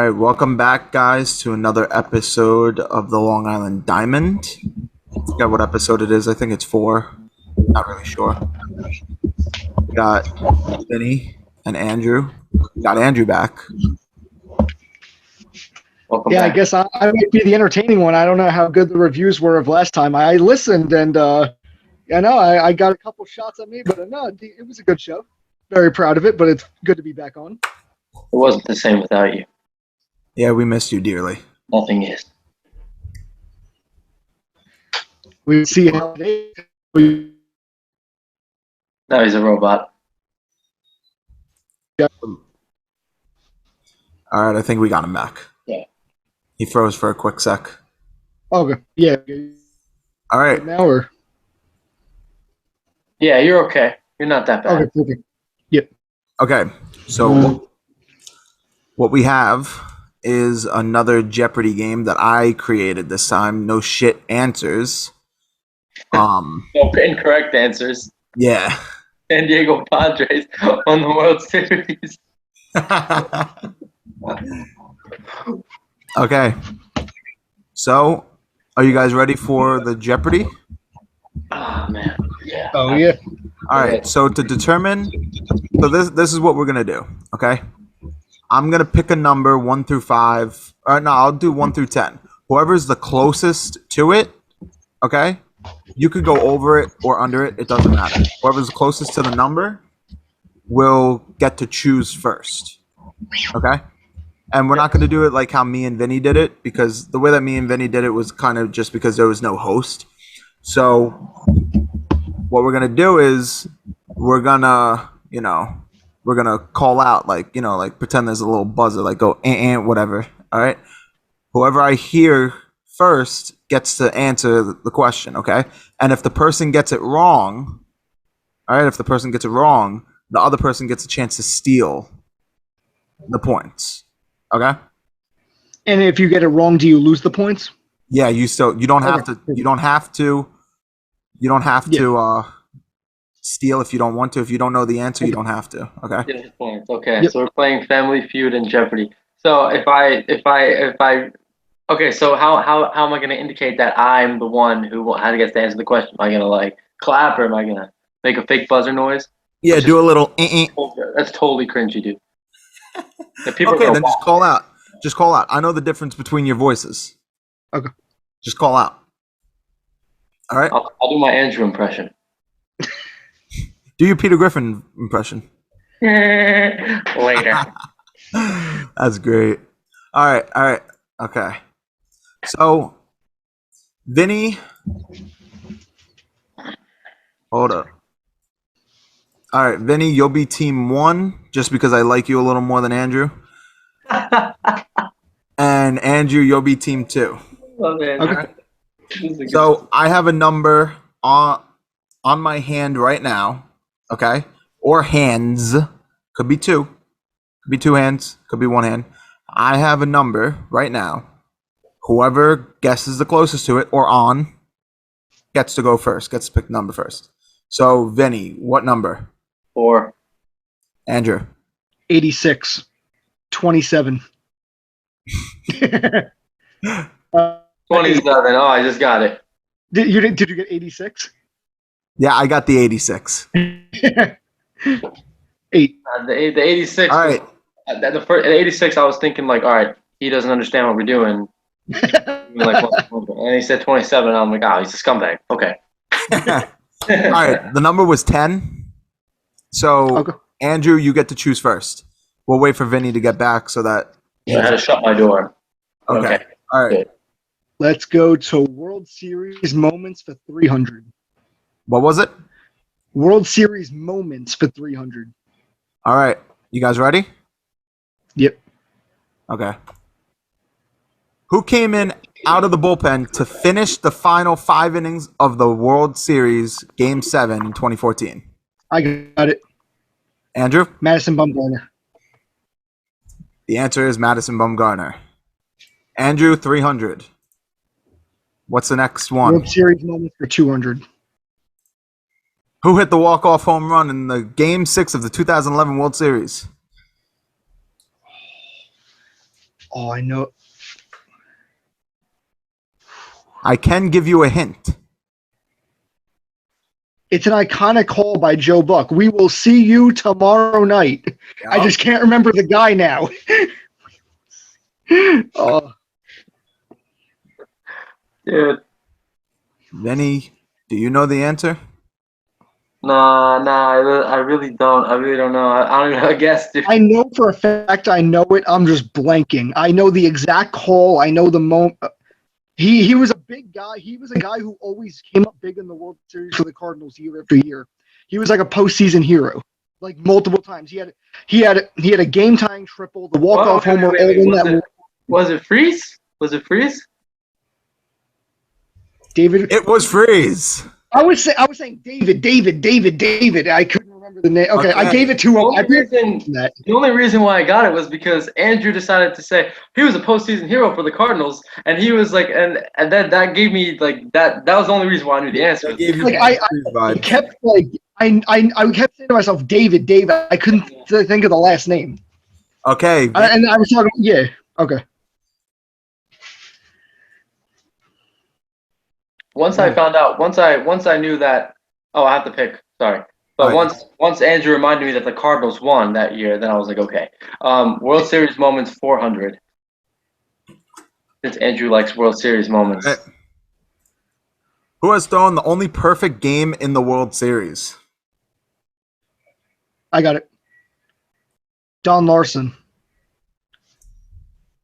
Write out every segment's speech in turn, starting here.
right, welcome back, guys, to another episode of the Long Island Diamond. I forgot what episode it is. I think it's 4. Not really sure. We got Vinny and Andrew. We got Andrew back. Welcome Yeah, back. I guess I might be the entertaining one. I don't know how good the reviews were of last time. I listened, and I got a couple shots at me, but no, it was a good show. Very proud of it, but it's good to be back on. It wasn't the same without you. Yeah, we missed you dearly. Nothing is. We see how it is. Now he's a robot. All right, I think we got him back. Yeah. He froze for a quick sec. Okay, yeah. All right. Now or Yeah, you're okay. You're not that bad. okay, perfect. Yep. Okay, so what we have is another Jeopardy game that I created this time. No shit answers. No incorrect answers. Yeah. San Diego Padres on the World Series. Okay. So, are you guys ready for the Jeopardy? Oh man. Yeah. Oh yeah. All right. So to determine, so this is what we're gonna do. Okay. I'm gonna pick a number 1 through 5. No, I'll do 1 through 10. Whoever's the closest to it, okay. You could go over it or under it. It doesn't matter. Whoever's closest to the number will get to choose first. Okay. And we're not going to do it like how me and Vinny did it, because the way that me and Vinny did it was kind of just because there was no host. So what we're going to do is we're going to call out, like pretend there's a little buzzer, like go, whatever. All right. Whoever I hear first gets to answer the question. Okay. And if the person gets it wrong, all right, the other person gets a chance to steal the points. Okay. And if you get it wrong, do you lose the points? Yeah, you don't have Okay. to steal if you don't want to. If you don't know the answer, you don't have to. Okay. Get his points. Okay. Yep. So we're playing Family Feud and Jeopardy. So okay, so how am I gonna indicate that I'm the one who gets to answer the question? Am I gonna like clap, or am I gonna make a fake buzzer noise? Yeah, do a little. That's totally cringy, dude. The people are Okay, gonna then just call out. Just call out. I know the difference between your voices. Okay. Just call out. All right. I'll do my Andrew impression. Do your Peter Griffin impression. Later. That's great. All right. Okay. So, Vinny, hold up. All right, Vinny, you'll be team 1 just because I like you a little more than Andrew. And Andrew, you'll be team 2. Love it. Okay. So I have a number on my hand right now, okay? Or hands. Could be 2. Could be 2 hands. Could be 1 hand. I have a number right now. Whoever guesses the closest to it or on gets to go first, gets to pick the number first. So, Vinny, what number? 4. Andrew. 86. 27. 27. Oh, I just got it. Did you get 86? Yeah, I got the 86. 8. The 86. All right. At 86, I was thinking like, all right, he doesn't understand what we're doing. And he said 27. And I'm like, oh, he's a scumbag. Okay. All right. The number was 10. So, Okay. Andrew, you get to choose first. We'll wait for Vinny to get back so that. I had to shut my door. Okay. All right. Good. Let's go to World Series moments for 300. What was it? World Series moments for 300. All right. You guys ready? Yep. Okay. Who came in out of the bullpen to finish the final 5 innings of the World Series Game 7 in 2014? I got it. Andrew? Madison Bumgarner. The answer is Madison Bumgarner. Andrew, 300. What's the next one? World Series moments for 200. Who hit the walk-off home run in the Game 6 of the 2011 World Series? Oh, I know. I can give you a hint. It's an iconic call by Joe Buck. We will see you tomorrow night. I just can't remember the guy now. Oh, Dude. Vinny, do you know the answer? Nah, I really don't. I really don't know. I don't even know. I guess, dude. I know for a fact I know it. I'm just blanking. I know the exact call. I know the moment. He was a big guy. He was a guy who always came up big in the World Series for the Cardinals year after year. He was like a postseason hero, like multiple times. He had a game tying triple, the walk off homer, all in that. Was it Freeze? Was it Freeze? David. It was Freeze. I was saying David. I couldn't remember the name. Okay, I gave it to him. The only reason why I got it was because Andrew decided to say he was a postseason hero for the Cardinals, and he was like, and that gave me like that. That was the only reason why I knew the answer. Like I kept like I kept saying to myself, David. I couldn't think of the last name. Okay. And I was talking. Yeah. Okay. Once I found out, once I knew that, I have to pick. Sorry, but once Andrew reminded me that the Cardinals won that year, then I was like, okay. World Series moments 400. Since Andrew likes World Series moments. Who has thrown the only perfect game in the World Series? I got it. Don Larson.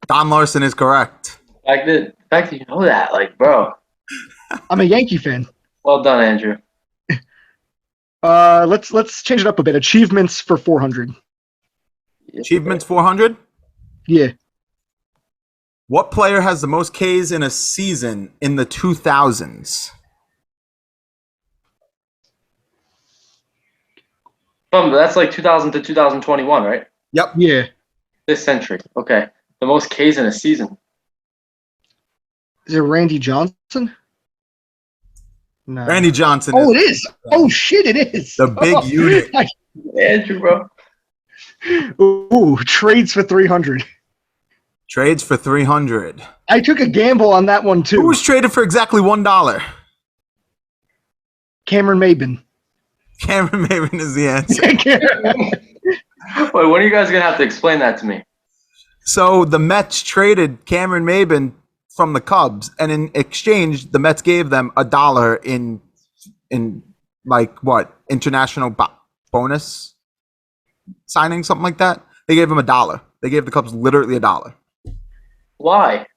Don Larson is correct. The fact that you know that, like, bro. I'm a Yankee fan. Well done, Andrew. Let's change it up a bit. Achievements for 400. Achievements 400? Yeah. What player has the most Ks in a season in the 2000s? That's like 2000 to 2021, right? Yep. Yeah. This century. Okay. The most Ks in a season. Is it Randy Johnson? No. Randy Johnson. Oh, it is. Oh shit, it is. The big unit. Andrew, bro. Ooh, trades for 300. Trades for 300. I took a gamble on that one too. Who was traded for exactly $1? Cameron Maybin. Cameron Maybin is the answer. Wait, when are you guys gonna have to explain that to me? So the Mets traded Cameron Maybin from the Cubs, and in exchange, the Mets gave them $1 in like what, international bonus signing, something like that. They gave him $1. They gave the Cubs literally $1. Why?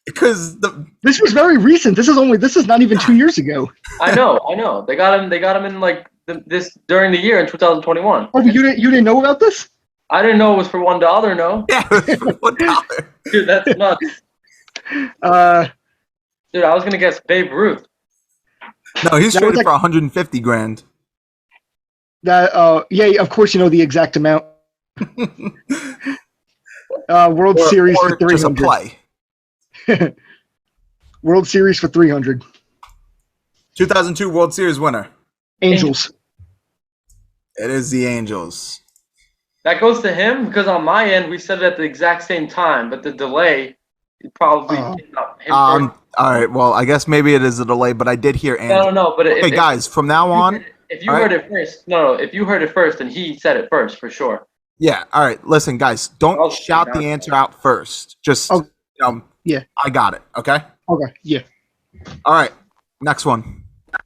Because this was very recent. This is not even 2 years ago. I know. They got him in like this during the year in 2021. Oh, you didn't know about this? I didn't know it was for $1. No. Yeah, it was for $1. Dude, that's nuts. Dude, I was gonna guess Babe Ruth. No, he's traded for 150 grand. That yeah, of course you know the exact amount. World Series for 300. Just a play. World Series for 300. 2002 World Series winner. Angels. It is the Angels. That goes to him because on my end we said it at the exact same time, but the delay probably came up him first. All right. Well, I guess maybe it is a delay, but I did hear Angels. No. But okay, guys, from now on, if you heard it first, if you heard it first, then he said it first for sure. Yeah. All right. Listen, guys, don't shout the answer out first. Just yeah. I got it. Okay. Okay. Yeah. All right. Next one.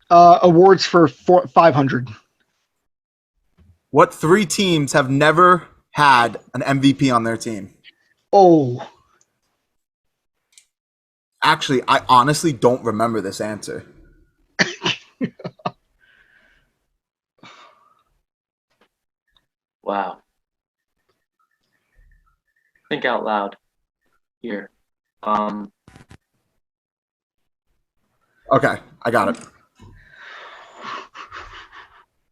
Awards for 500. What 3 teams have never had an MVP on their team? Oh. Actually, I honestly don't remember this answer. Wow. Think out loud here. Okay, I got it.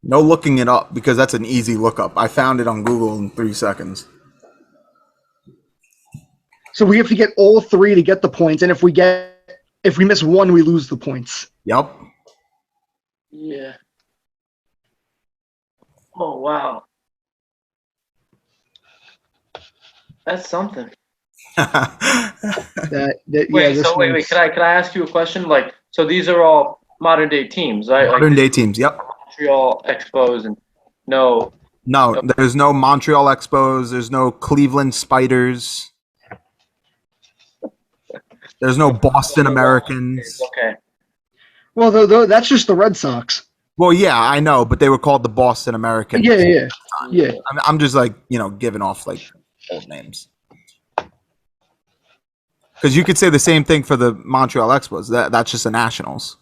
No looking it up because that's an easy lookup. I found it on Google in 3 seconds. So we have to get all 3 to get the points, and if we miss one, we lose the points. Yep. Yeah. Oh wow. That's something. Yeah, Wait, this so wait, one's Can I ask you a question? Like, so these are all modern day teams, right? Like Modern day teams. Yep. Montreal Expos and no. No, there's no Montreal Expos. There's no Cleveland Spiders. There's no Boston Americans. Okay. well, that's just the Red Sox. Well, yeah, I know, but they were called the Boston Americans. Yeah. I'm just like, giving off like old names. Because you could say the same thing for the Montreal Expos. That's just the Nationals.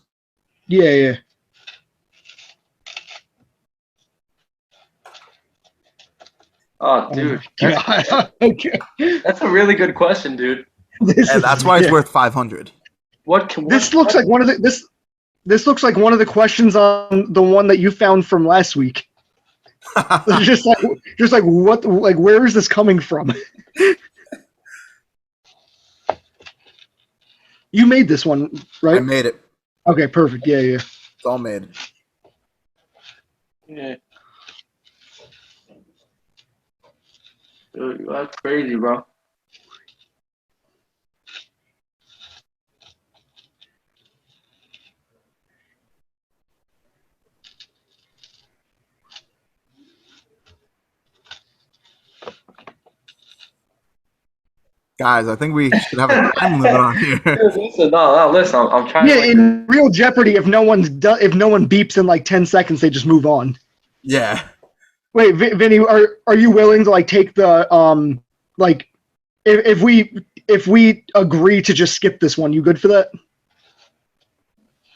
Yeah. Oh, dude, Okay. that's a really good question, dude. And that's why it's worth 500. This looks like one of the this looks like one of the questions on the one that you found from last week. just like what, like where is this coming from? You made this one, I right? made it. Okay, perfect. Yeah. It's all made. Yeah. Dude, that's crazy, bro. Guys, I think we should have a time limit on here. Listen, listen. I'm trying. Yeah, to, like, in real Jeopardy, if no one beeps in like 10 seconds, they just move on. Yeah. Wait, Vinny, are you willing to like take the like if we agree to just skip this one, you good for that?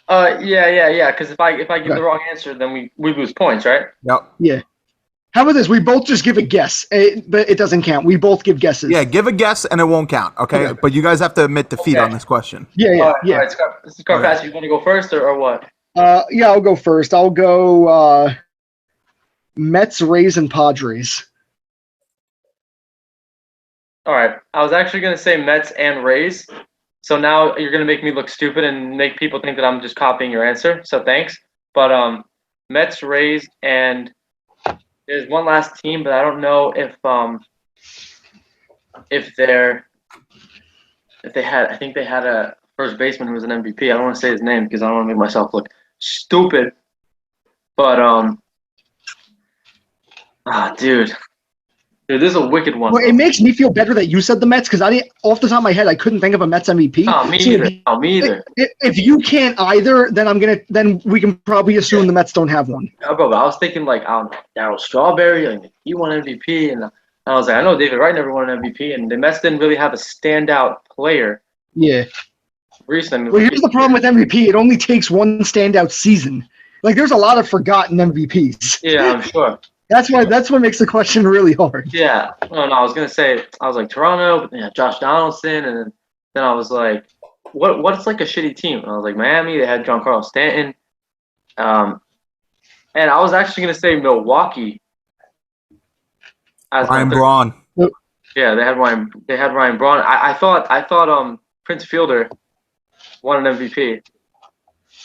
Yeah. Because if I give the wrong answer, then we lose points, right? Yep. Yeah. How about this? We both just give a guess, but it doesn't count. We both give guesses. Yeah, give a guess and it won't count, okay? But you guys have to admit defeat on this question. Yeah. All right, Scarpass, you want to go first or what? Yeah, I'll go first. I'll go Mets, Rays, and Padres. All right. I was actually going to say Mets and Rays. So now you're going to make me look stupid and make people think that I'm just copying your answer. So thanks. But Mets, Rays, and there's one last team, but I don't know if they had, I think they had a first baseman who was an MVP. I don't want to say his name because I don't want to make myself look stupid. But dude, this is a wicked one. Well, it makes me feel better that you said the Mets because off the top of my head, I couldn't think of a Mets MVP. No, me either. If you can't either, then we can probably assume the Mets don't have one. No, bro, I was thinking like Darryl Strawberry, like he won MVP, and I was like, I know David Wright never won an MVP, and the Mets didn't really have a standout player Yeah. recently. Well, here's the problem with MVP. It only takes one standout season. Like, there's a lot of forgotten MVPs. Yeah, I'm sure. That's what makes the question really hard. Yeah. No, I was gonna say I was like Toronto, but yeah, Josh Donaldson, and then I was like, what's like a shitty team? And I was like Miami. They had Giancarlo Stanton. And I was actually gonna say Milwaukee. Ryan Braun. Yeah, they had Ryan Braun. I thought Prince Fielder won an MVP.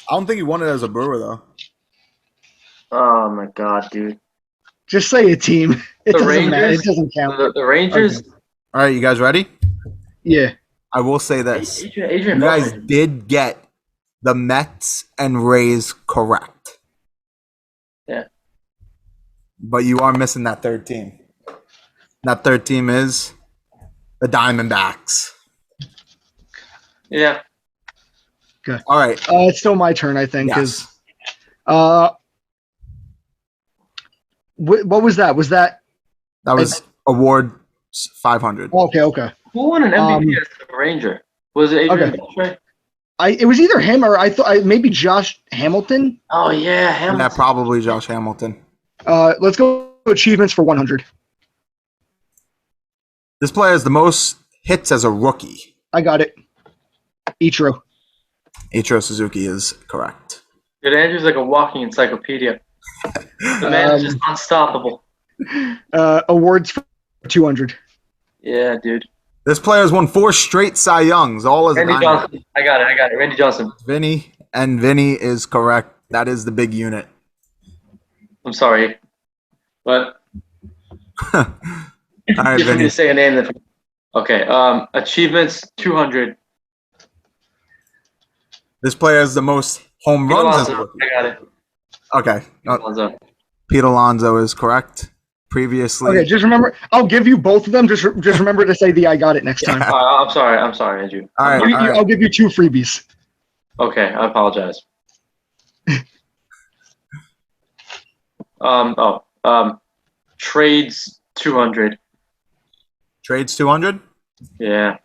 I don't think he won it as a Brewer, though. Oh my god, dude. Just say a team. It doesn't Rangers, matter. It doesn't count. The Rangers. Okay. All right, you guys ready? Yeah. I will say this. Adrian You guys did get the Mets and Rays correct. Yeah. But you are missing that third team. That third team is the Diamondbacks. Yeah. Okay. All right. It's still my turn, I think. Yes. What was that? Was that? That was award 500. Okay. Who won an MVP as a Ranger? Was it Adrian Beltre? It was either him or I thought maybe Josh Hamilton. Oh yeah, Hamilton. Yeah, probably Josh Hamilton. Let's go achievements for 100. This player has the most hits as a rookie. I got it. Ichiro Suzuki is correct. Dude, Andrew's like a walking encyclopedia. The man is just unstoppable. Awards for 200. Yeah, dude. This player has won 4 straight Cy Youngs, all as Randy Johnson. I got it. Randy Johnson. Vinny is correct. That is the big unit. I'm sorry, but All right, if you Vinny. say a name, then Okay. Achievements 200. This player has the most home Pete runs as a Alonso. rookie. I got it. Okay. Pete Alonso. Pete Alonso is correct. Previously. Okay, just remember. I'll give you both of them. Just remember to say the "I got it" next time. I'm sorry, Andrew. All right. I'll give you 2 freebies. Okay, I apologize. Trades 200. Trades 200. Yeah,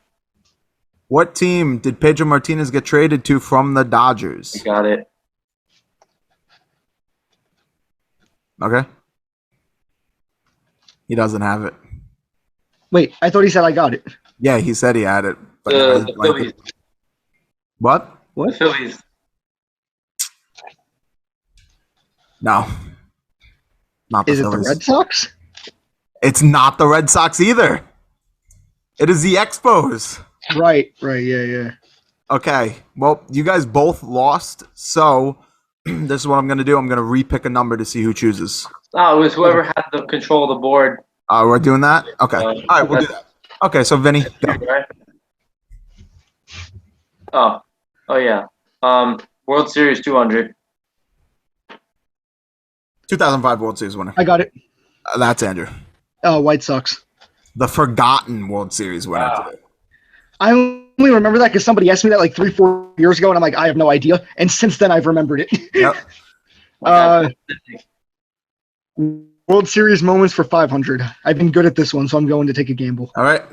What team did Pedro Martinez get traded to from the Dodgers? I got it. Okay. He doesn't have it. Wait, I thought he said I got it. Yeah, he said he had it. But The Phillies. What? The Phillies. No. Not the Is it Phillies. the Red Sox? It's not the Red Sox either. It is the Expos. Right, yeah. Okay. Well, you guys both lost, so this is what I'm going to do. I'm going to re-pick a number to see who chooses. Oh, it was whoever had the control of the board. We're doing that? Okay. All right, we'll do that. Okay, so Vinny, go. Right? Oh yeah. World Series 200. 2005 World Series winner. I got it. That's Andrew. White Sox. The forgotten World Series winner today. I only remember that because somebody asked me that like 3-4 years ago, and I'm like, I have no idea. And since then, I've remembered it. Yep. World Series moments for 500. I've been good at this one, so I'm going to take a gamble. All right.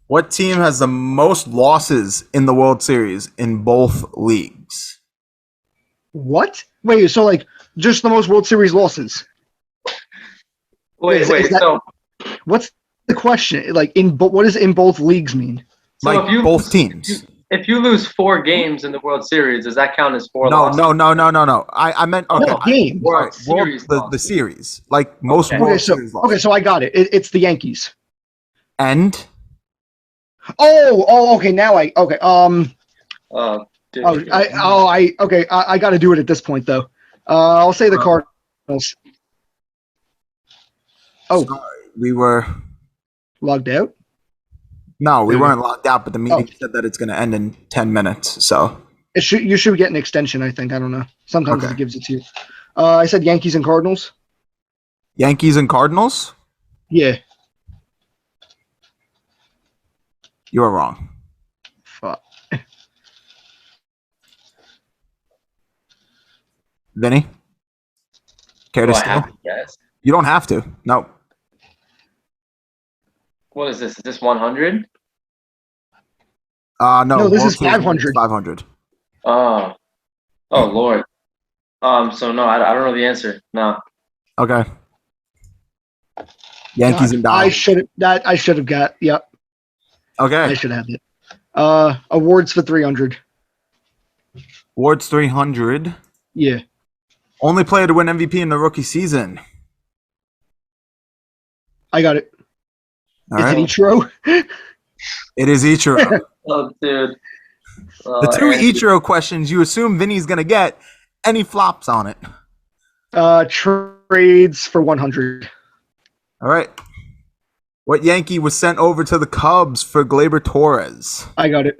What team has the most losses in the World Series in both leagues? What? Wait, so like just the most World Series losses? Wait. So What's the question? Like what does in both leagues mean? Like both teams. If you lose 4 games in the World Series, does that count as 4 No, losses? no. I meant okay. No, game. World Series the series, like most Okay. World Series losses. Okay, so I got it. It's the Yankees. And Okay. Now I okay. Dude. I got to do it at this point though. I'll say the Cardinals. Oh, sorry, we were logged out. no, we weren't locked out, but the meeting said that it's going to end in 10 minutes. So You should get an extension. I think. I don't know. Sometimes Okay. it gives it to you. I said Yankees and Cardinals. Yankees and Cardinals. Yeah. You are wrong. Fuck. Vinny, care to Do I steal? have to guess? You don't have to. No. What is this? Is this 100? No. No, this World is Series 500. 500. Oh Lord. So no, I don't know the answer. No. Okay. Yankees and I Dodgers. should have got. Yep. Okay. I should have it. Awards for 300. Awards 300. Yeah. Only player to win MVP in the rookie season. I got it. All Is right. it Ichiro? It is Ichiro. Oh, dude. The 2 Ichiro questions you assume Vinny's going to get, and he flops on it. Trades for 100. All right. What Yankee was sent over to the Cubs for Gleyber Torres? I got it.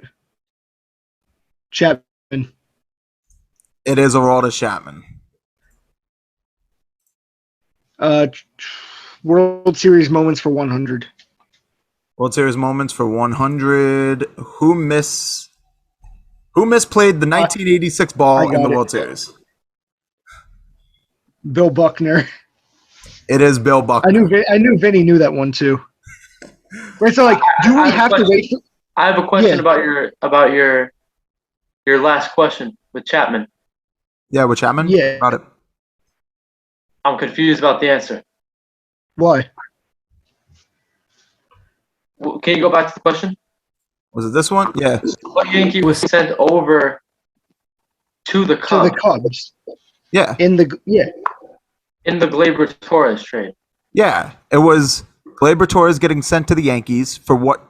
Chapman. It is Aroldis Chapman. World Series moments for 100. World Series moments for 100. Who misplayed the 1986 ball in the World Series? Bill Buckner. It is Bill Buckner. I knew Vinny knew that one too. Right, so like, do we have to wait? I have a question about your last question with Chapman. Yeah, with Chapman? Yeah. Got it. I'm confused about the answer. Why? Can you go back to the question? Was it this one? Yeah. What Yankee was sent over to the To Cubs the Cubs. Yeah. in the Gleyber Torres trade? Yeah. It was Gleyber Torres getting sent to the Yankees for what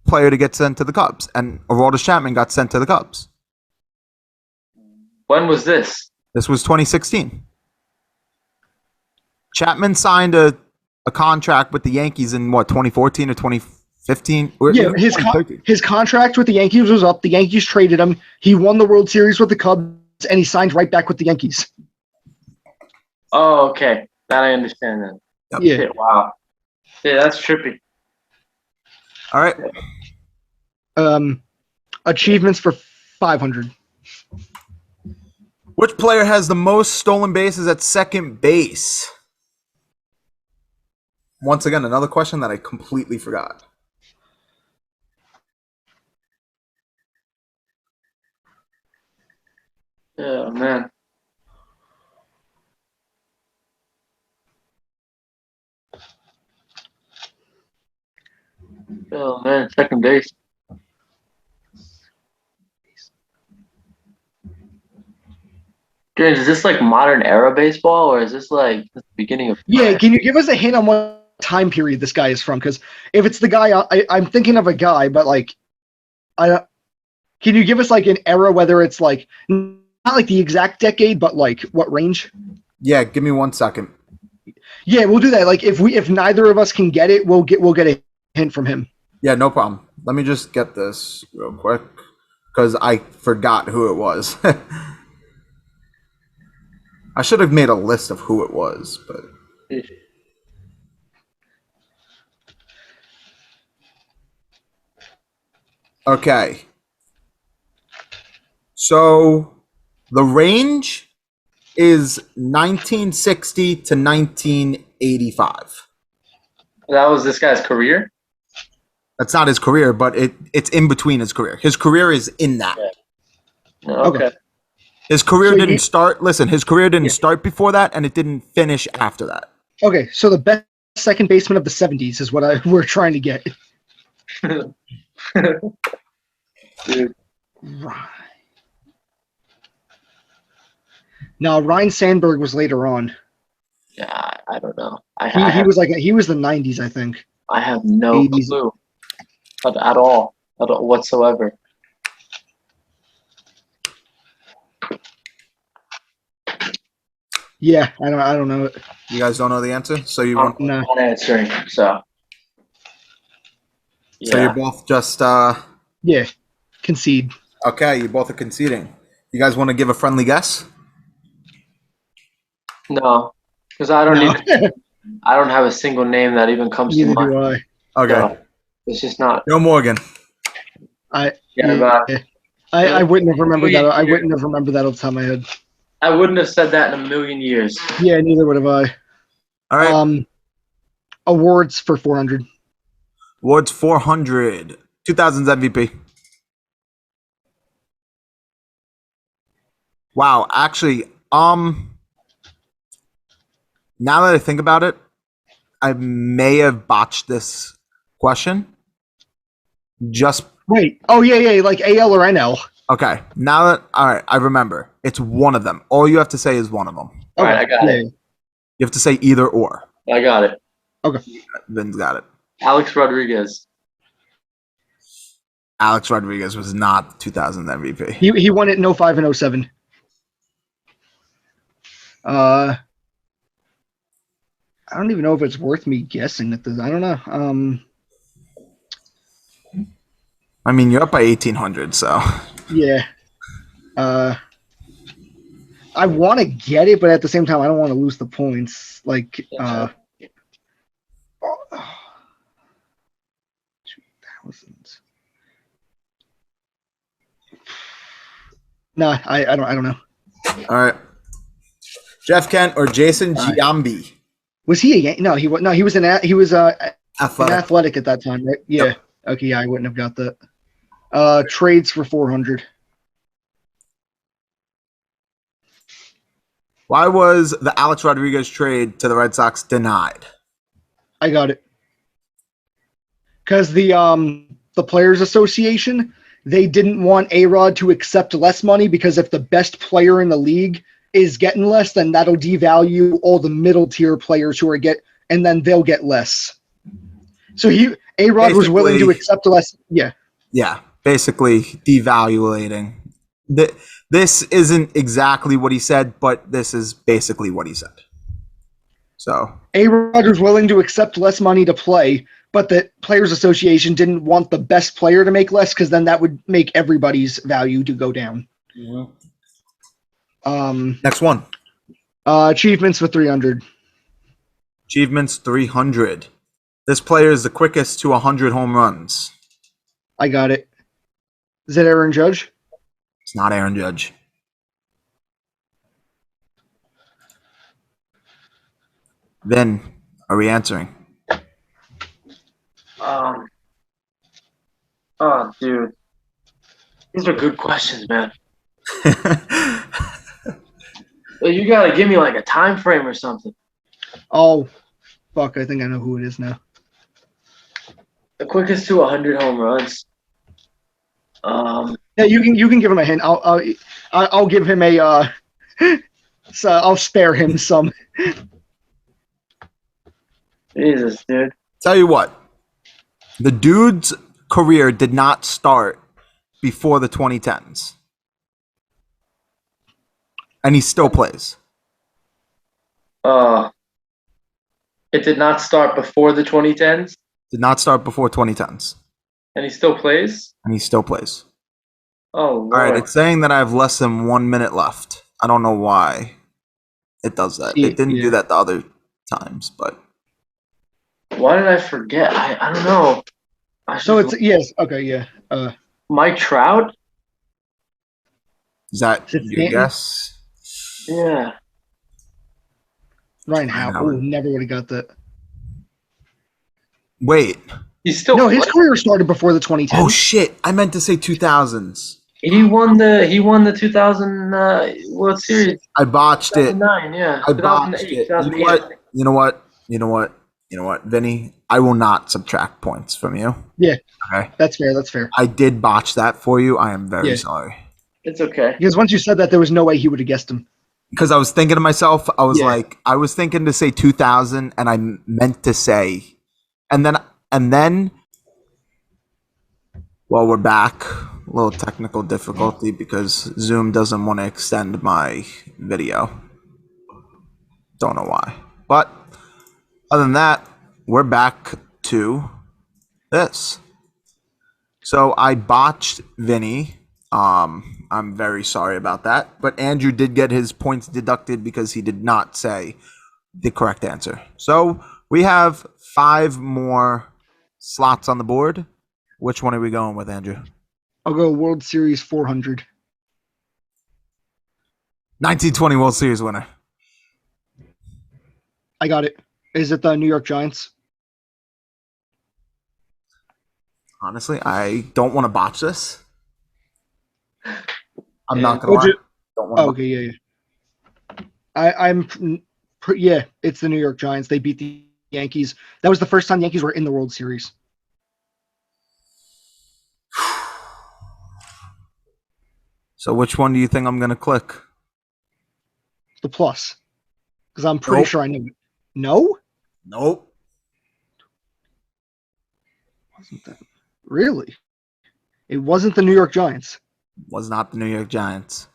player to get sent to the Cubs. And Aroldis Chapman got sent to the Cubs. When was this? This was 2016. Chapman signed a a contract with the Yankees in what 2014 or 2015? Yeah, his contract with the Yankees was up. The Yankees traded him. He won the World Series with the Cubs, and he signed right back with the Yankees. Oh, okay. That I understand then. Yep. Yeah. Shit, wow. Yeah, that's trippy. All right. Achievements for 500. Which player has the most stolen bases at second base? Once again, another question that I completely forgot. Oh, man. Oh, man. Second base. James, is this like modern era baseball, or is this like the beginning of? Yeah, can you give us a hint on what time period this guy is from? Because if it's the guy, I'm thinking of a guy, but like, can you give us like an era, whether it's like not like the exact decade, but like what range? Yeah, give me 1 second. Yeah, we'll do that. Like if neither of us can get it, we'll get a hint from him. Yeah, no problem. Let me just get this real quick because I forgot who it was. I should have made a list of who it was, but okay. So the range is 1960 to 1985. That was this guy's career. That's not his career, but it's in between his career. His career is in that. Okay. His career So didn't start. Listen, his career didn't start before that, and it didn't finish after that. Okay, so the best second baseman of the 70s is what we're trying to get. Dude. Right. Now Ryan Sandberg was later on. Yeah, I don't know. He was the 90s, I think. I have no 80s. clue at all whatsoever. Yeah, I don't know it. You guys don't know the answer, so you I'm want. No. not answering. So. Yeah. So you're both just Yeah, concede. okay. You both are conceding. You guys want to give a friendly guess? No, because I don't No. need. I don't have a single name that even comes to Neither mind. do I. Okay. So, it's just not. No Morgan. Yeah, but I wouldn't have remembered that. I wouldn't have remembered that off the top of my head. I wouldn't have said that in a million years. Yeah, neither would have I. All right. Awards for 400. Awards 400. 2000's MVP. Wow. Actually, now that I think about it, I may have botched this question. Just Wait. Oh yeah, like AL or NL. okay. Now that all right, I remember. It's one of them. All you have to say is one of them. All right, I got it. You have to say either or. I got it. Okay. Vin's got it. Alex Rodriguez. Alex Rodriguez was not the 2000 MVP. He won it in 05 and 07. I don't even know if it's worth me guessing at this. I don't know. I mean, you're up by 1,800, so. Yeah. I want to get it, but at the same time, I don't want to lose the points. Like, 2000. No, I don't know. All right. Jeff Kent or Jason Giambi? Was he a no? He was no. He was an athletic at that time, right? Yeah. Yep. Okay. Yeah, I wouldn't have got that. Trades for 400. Why was the Alex Rodriguez trade to the Red Sox denied? I got it. Because the Players Association, they didn't want A-Rod to accept less money because if the best player in the league is getting less, then that'll devalue all the middle tier players who are and then they'll get less. So A-Rod was willing to accept less. Yeah. Yeah, basically devaluating. This isn't exactly what he said, but this is basically what he said. So A-Rod was willing to accept less money to play, but the Players Association didn't want the best player to make less because then that would make everybody's value to go down. next one. Achievements for 300. Achievements 300. This player is the quickest to 100 home runs. I got it. Is it Aaron Judge? It's not Aaron Judge. Vin, are we answering? Oh, dude. These are good questions, man. You gotta give me like a time frame or something. Oh, fuck! I think I know who it is now. The quickest to 100 home runs. Yeah, you can give him a hint. I'll give him a. So I'll spare him some. Jesus, dude. Tell you what, the dude's career did not start before the 2010s. And he still plays. It did not start before the 2010s, Did not start before 2010s. and he still plays. And he still plays. Oh, Lord. All right, it's saying that I have less than 1 minute left. I don't know why it does that. It didn't do that the other times, but Why did I forget? I don't know. So it's yes, okay, yeah. Mike Trout. is that Is it your Stanton? guess? Yeah. Ryan I Howard. know. Oh, never would have got that. Wait. He's still. No, his career started before the 2010s. Oh shit! I meant to say 2000s. He won the 2000 World Series. I botched it. 2009, yeah. I botched 2008, it. You know 2008. what? You know what? You know what? You know what, Vinny? I will not subtract points from you. Yeah. Okay. That's fair. That's fair. I did botch that for you. I am very Yeah. sorry. It's okay. Because once you said that, there was no way he would have guessed him. Because I was thinking to myself, I was Yeah. like, I was thinking to say 2000, and I meant to say, and then, well, we're back. A little technical difficulty because Zoom doesn't want to extend my video. Don't know why. But other than that, we're back to this. So I botched Vinny. I'm very sorry about that. But Andrew did get his points deducted because he did not say the correct answer. So we have 5 more slots on the board. Which one are we going with, Andrew? I'll go World Series 400. 1920 World Series winner. I got it. Is it the New York Giants? Honestly, I don't want to botch this. I'm not Would gonna lie. you- Don't want Oh, okay, yeah. Yeah, it's the New York Giants. They beat the Yankees. That was the first time the Yankees were in the World Series. So which one do you think I'm gonna click? The plus. Because I'm pretty Nope. sure I knew it. No? Nope. Wasn't that really? It wasn't the New York Giants. Was not the New York Giants.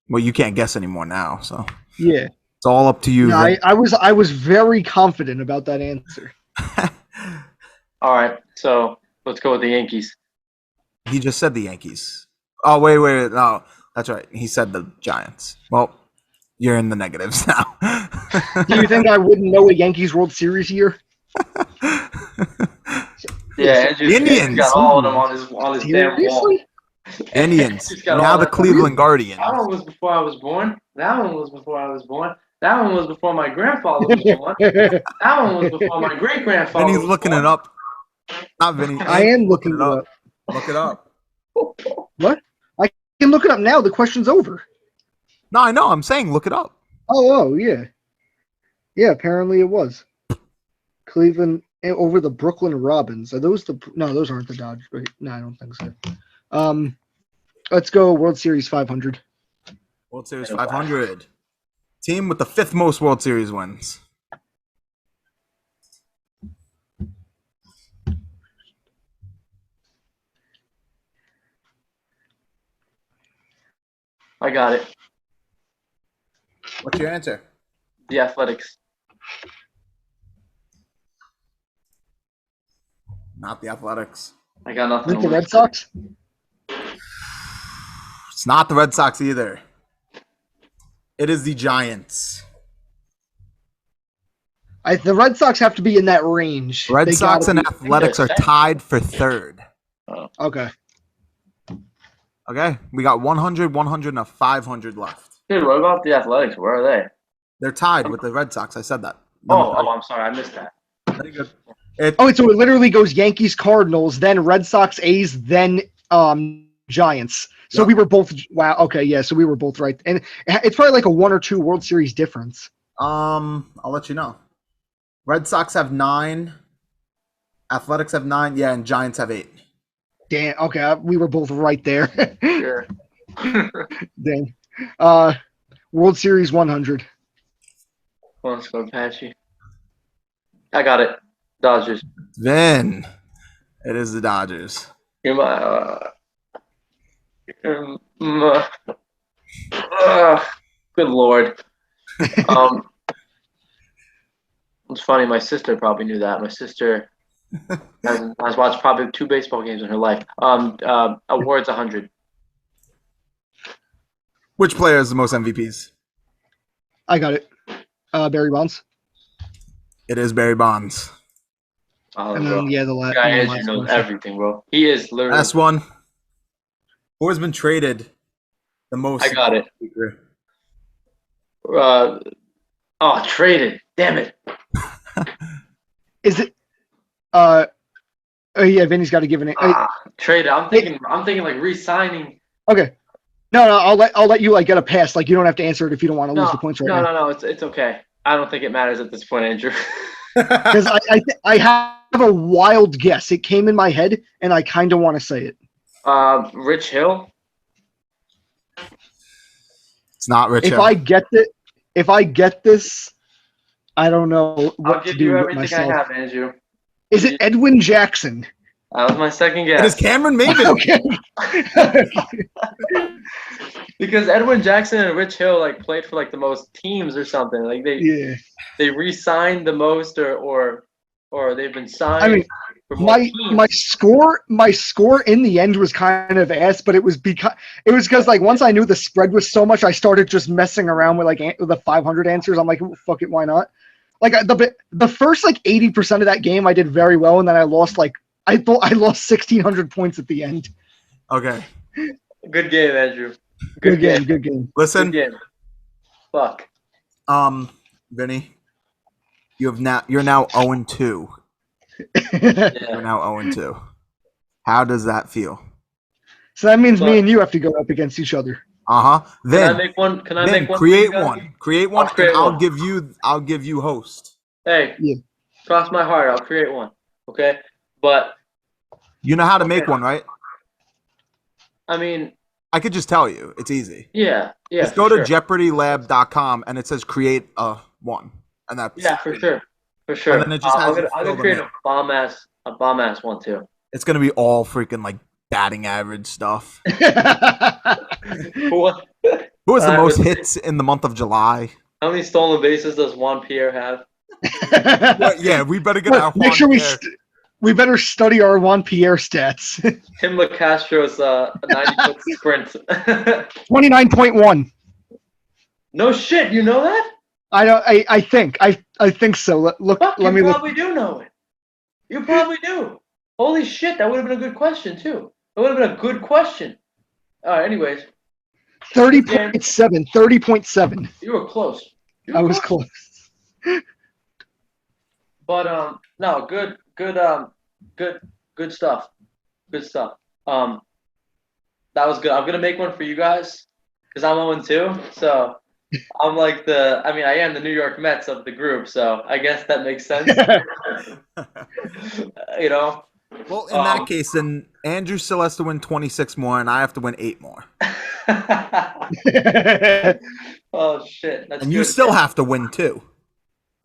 Well, you can't guess anymore now, so Yeah. it's all up to you. No, Vin. I was very confident about that answer. All right, so let's go with the Yankees. He just said the Yankees. Oh, wait. No, that's right. He said the Giants. Well, you're in the negatives now. Do you think I wouldn't know a Yankees World Series year? Yeah, The Indians. got all of them on his damn wall. Seriously? Indians. He's got Now all the that- Cleveland Guardians. That one was before I was born. That one was before I was born. That one was before my grandfather was born. That one was before my great grandfather. Vinny's was looking born. it up. Not Vinny. I am looking it up. Look it up. What? I can look it up now. The question's over. No, I know. I'm saying look it up. Oh, yeah. Yeah, apparently it was. Cleveland over the Brooklyn Robins. Are those the No, those aren't the Dodgers. No, I don't think so. Let's go World Series 500. World Series 500. Team with the 5th most World Series wins. I got it. What's your answer? The Athletics. Not the Athletics. I got nothing. With the Red Sox? It's not the Red Sox either. It is the Giants. The Red Sox have to be in that range. Red They Sox gotta and be- Athletics are tied for third. Okay. Okay, we got 100, 100, and a 500 left. Dude, what about the Athletics? Where are they? They're tied with the Red Sox. I said that. I'm sorry. I missed that. Very good. So it literally goes Yankees, Cardinals, then Red Sox, A's, then Giants. So Yep. we were both okay, yeah, so we were both right. And it's probably like a 1 or 2 World Series difference. I'll let you know. Red Sox have 9. Athletics have 9. Yeah, and Giants have 8. Damn, okay, we were both right there. Sure. Dang. World Series 100. Let's go, Apache. I got it. Dodgers. Then it is the Dodgers. You're my. Good Lord. It's funny. My sister probably knew that. My sister has watched probably 2 baseball games in her life. Awards 100. Which player has the most MVPs? I got it. Barry Bonds. It is Barry Bonds. Oh, And bro. then, yeah, the Guy last Andrew knows everything, bro. He is literally. Last one. Who has been traded the most? I got it. Traded. Damn it. Is it yeah, Vinny's got to give an Traded. I'm thinking like re-signing. Okay. No, I'll let you like get a pass. Like you don't have to answer it if you don't want to lose the points right now. No. It's okay. I don't think it matters at this point, Andrew. Because I have a wild guess. It came in my head, and I kind of want to say it. Rich Hill. It's not Rich If Hill. I get this, I don't know what I'll to give do you with everything myself. I have, Andrew. Is it Edwin Jackson? That was my second It is guess. Cameron Maven. Okay. Because Edwin Jackson and Rich Hill like played for like the most teams or something. Like Yeah. they re-signed the most or they've been signed. I mean, for more teams. my score in the end was kind of ass, but it was because like once I knew the spread was so much, I started just messing around with like with the 500 answers. I'm like, fuck it, why not? Like the first like 80% of that game I did very well, and then I lost like I thought I lost 1,600 points at the end. Okay. Good game, Andrew. Good game. Listen, Good game. Fuck. Vinny, you're now 0-2. Yeah. You're now 0-2. How does that feel? So that means me and you have to go up against each other. Then Can I make one? Can I make one? create one. Create one. create and I'll one. give you host. Hey, Yeah. cross my heart. I'll create one. Okay, but You know how to make one, right? I mean, I could just tell you. It's easy. yeah. Just go to jeopardylab.com and it says create a one, and that's for sure. And then it just has I'm you gonna fill create them a bomb ass one too. It's gonna be all freaking like batting average stuff. What? Who has the I most would- hits in the month of July? How many stolen bases does Juan Pierre have? Yeah, we better get our Make sure Juan Pierre. we better study our Juan Pierre stats. Tim LaCastro's 90-foot sprint. 29.1. No shit, you know that? I think so. Look, Fuck, let you me look. probably do know it. You probably do. Holy shit, that would have been a good question too. That would have been a good question. All right, anyways, 30.7. 30.7. you were close. I was close. But no, good stuff. Good stuff. That was good. I'm gonna make one for you guys because I'm 0-2. So I'm like I am the New York Mets of the group. So I guess that makes sense. You know. Well, in that case, then Andrew still has to win 26 more, and I have to win 8 more. Oh shit! That's And you good. still have to win 2.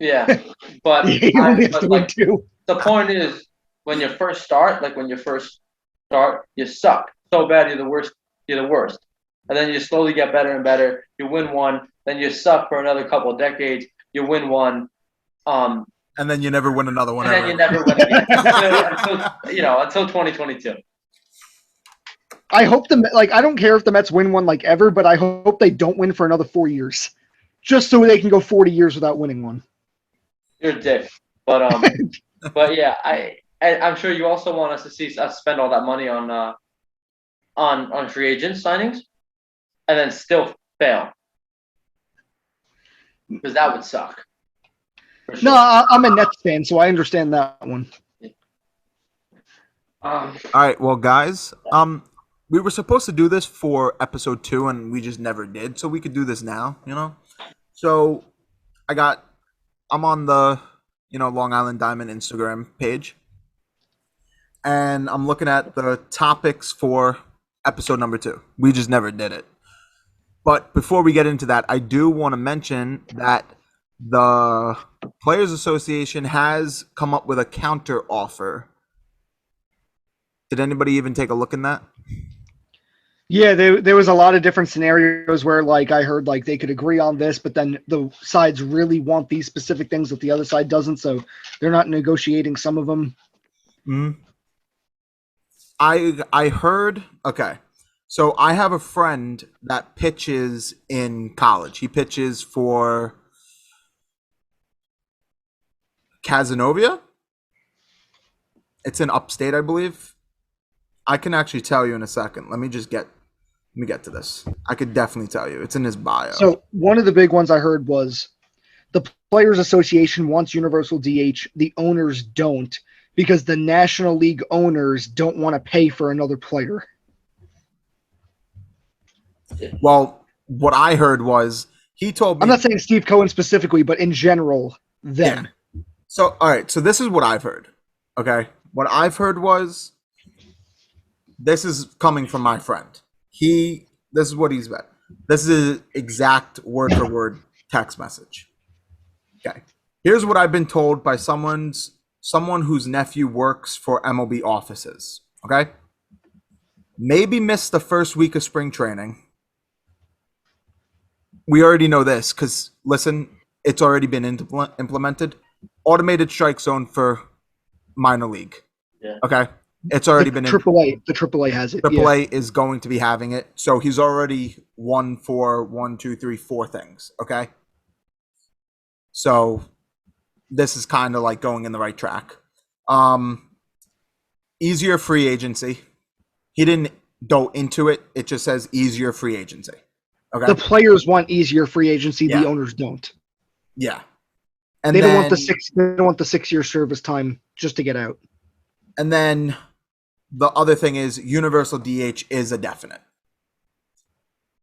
Yeah, but, You only have to win like, 2. the point is when you first start, you suck so bad. You're the worst. and then you slowly get better and better. You win one, then you suck for another couple of decades. You win one, And then you never win another one and ever. then you never win again until 2022. I hope I don't care if the Mets win one like ever, but I hope they don't win for another 4 years, just so they can go 40 years without winning one. You're a dick, but yeah, I'm sure you also want us to see us spend all that money on free agent signings, and then still fail, because that would suck. For sure. No, I'm a Nets fan, so I understand that one. All right, well, guys, we were supposed to do this for episode 2, and we just never did. So we could do this now, So I'm on the, Long Island Diamond Instagram page, and I'm looking at the topics for episode number 2. We just never did it. But before we get into that, I do want to mention that the Players Association has come up with a counter offer. Did anybody even take a look in that? Yeah, there was a lot of different scenarios where, I heard, they could agree on this, but then the sides really want these specific things that the other side doesn't, so they're not negotiating some of them. Mm-hmm. I heard, okay, so I have a friend that pitches in college. He pitches for Casanova. It's in upstate, I believe. I can actually tell you in a second. Let me get to this. I could definitely tell you. It's in his bio. So one of the big ones I heard was the Players Association wants universal DH. The owners don't, because the National League owners don't want to pay for another player. Well, what I heard was he told me. I'm not saying Steve Cohen specifically, but in general, them. Yeah. So, all right. So this is what I've heard. Okay. What I've heard was, this is coming from my friend. This is what he's bet. This is exact word for word text message. Okay. Here's what I've been told by someone whose nephew works for MLB offices. Okay. Maybe missed the first week of spring training. We already know this because, listen, it's already been implemented. Automated strike zone for minor league. Yeah. Okay. It's already been AAA. The AAA has it. AAA is going to be having it. So he's already won for 1, 2, 3, 4 things. Okay. So this is kind of like going in the right track. Easier free agency. He didn't go into it. It just says easier free agency. Okay. The players want easier free agency. Yeah. The owners don't. Yeah. And they don't want the 6-year service time just to get out. And then the other thing is universal DH is a definite.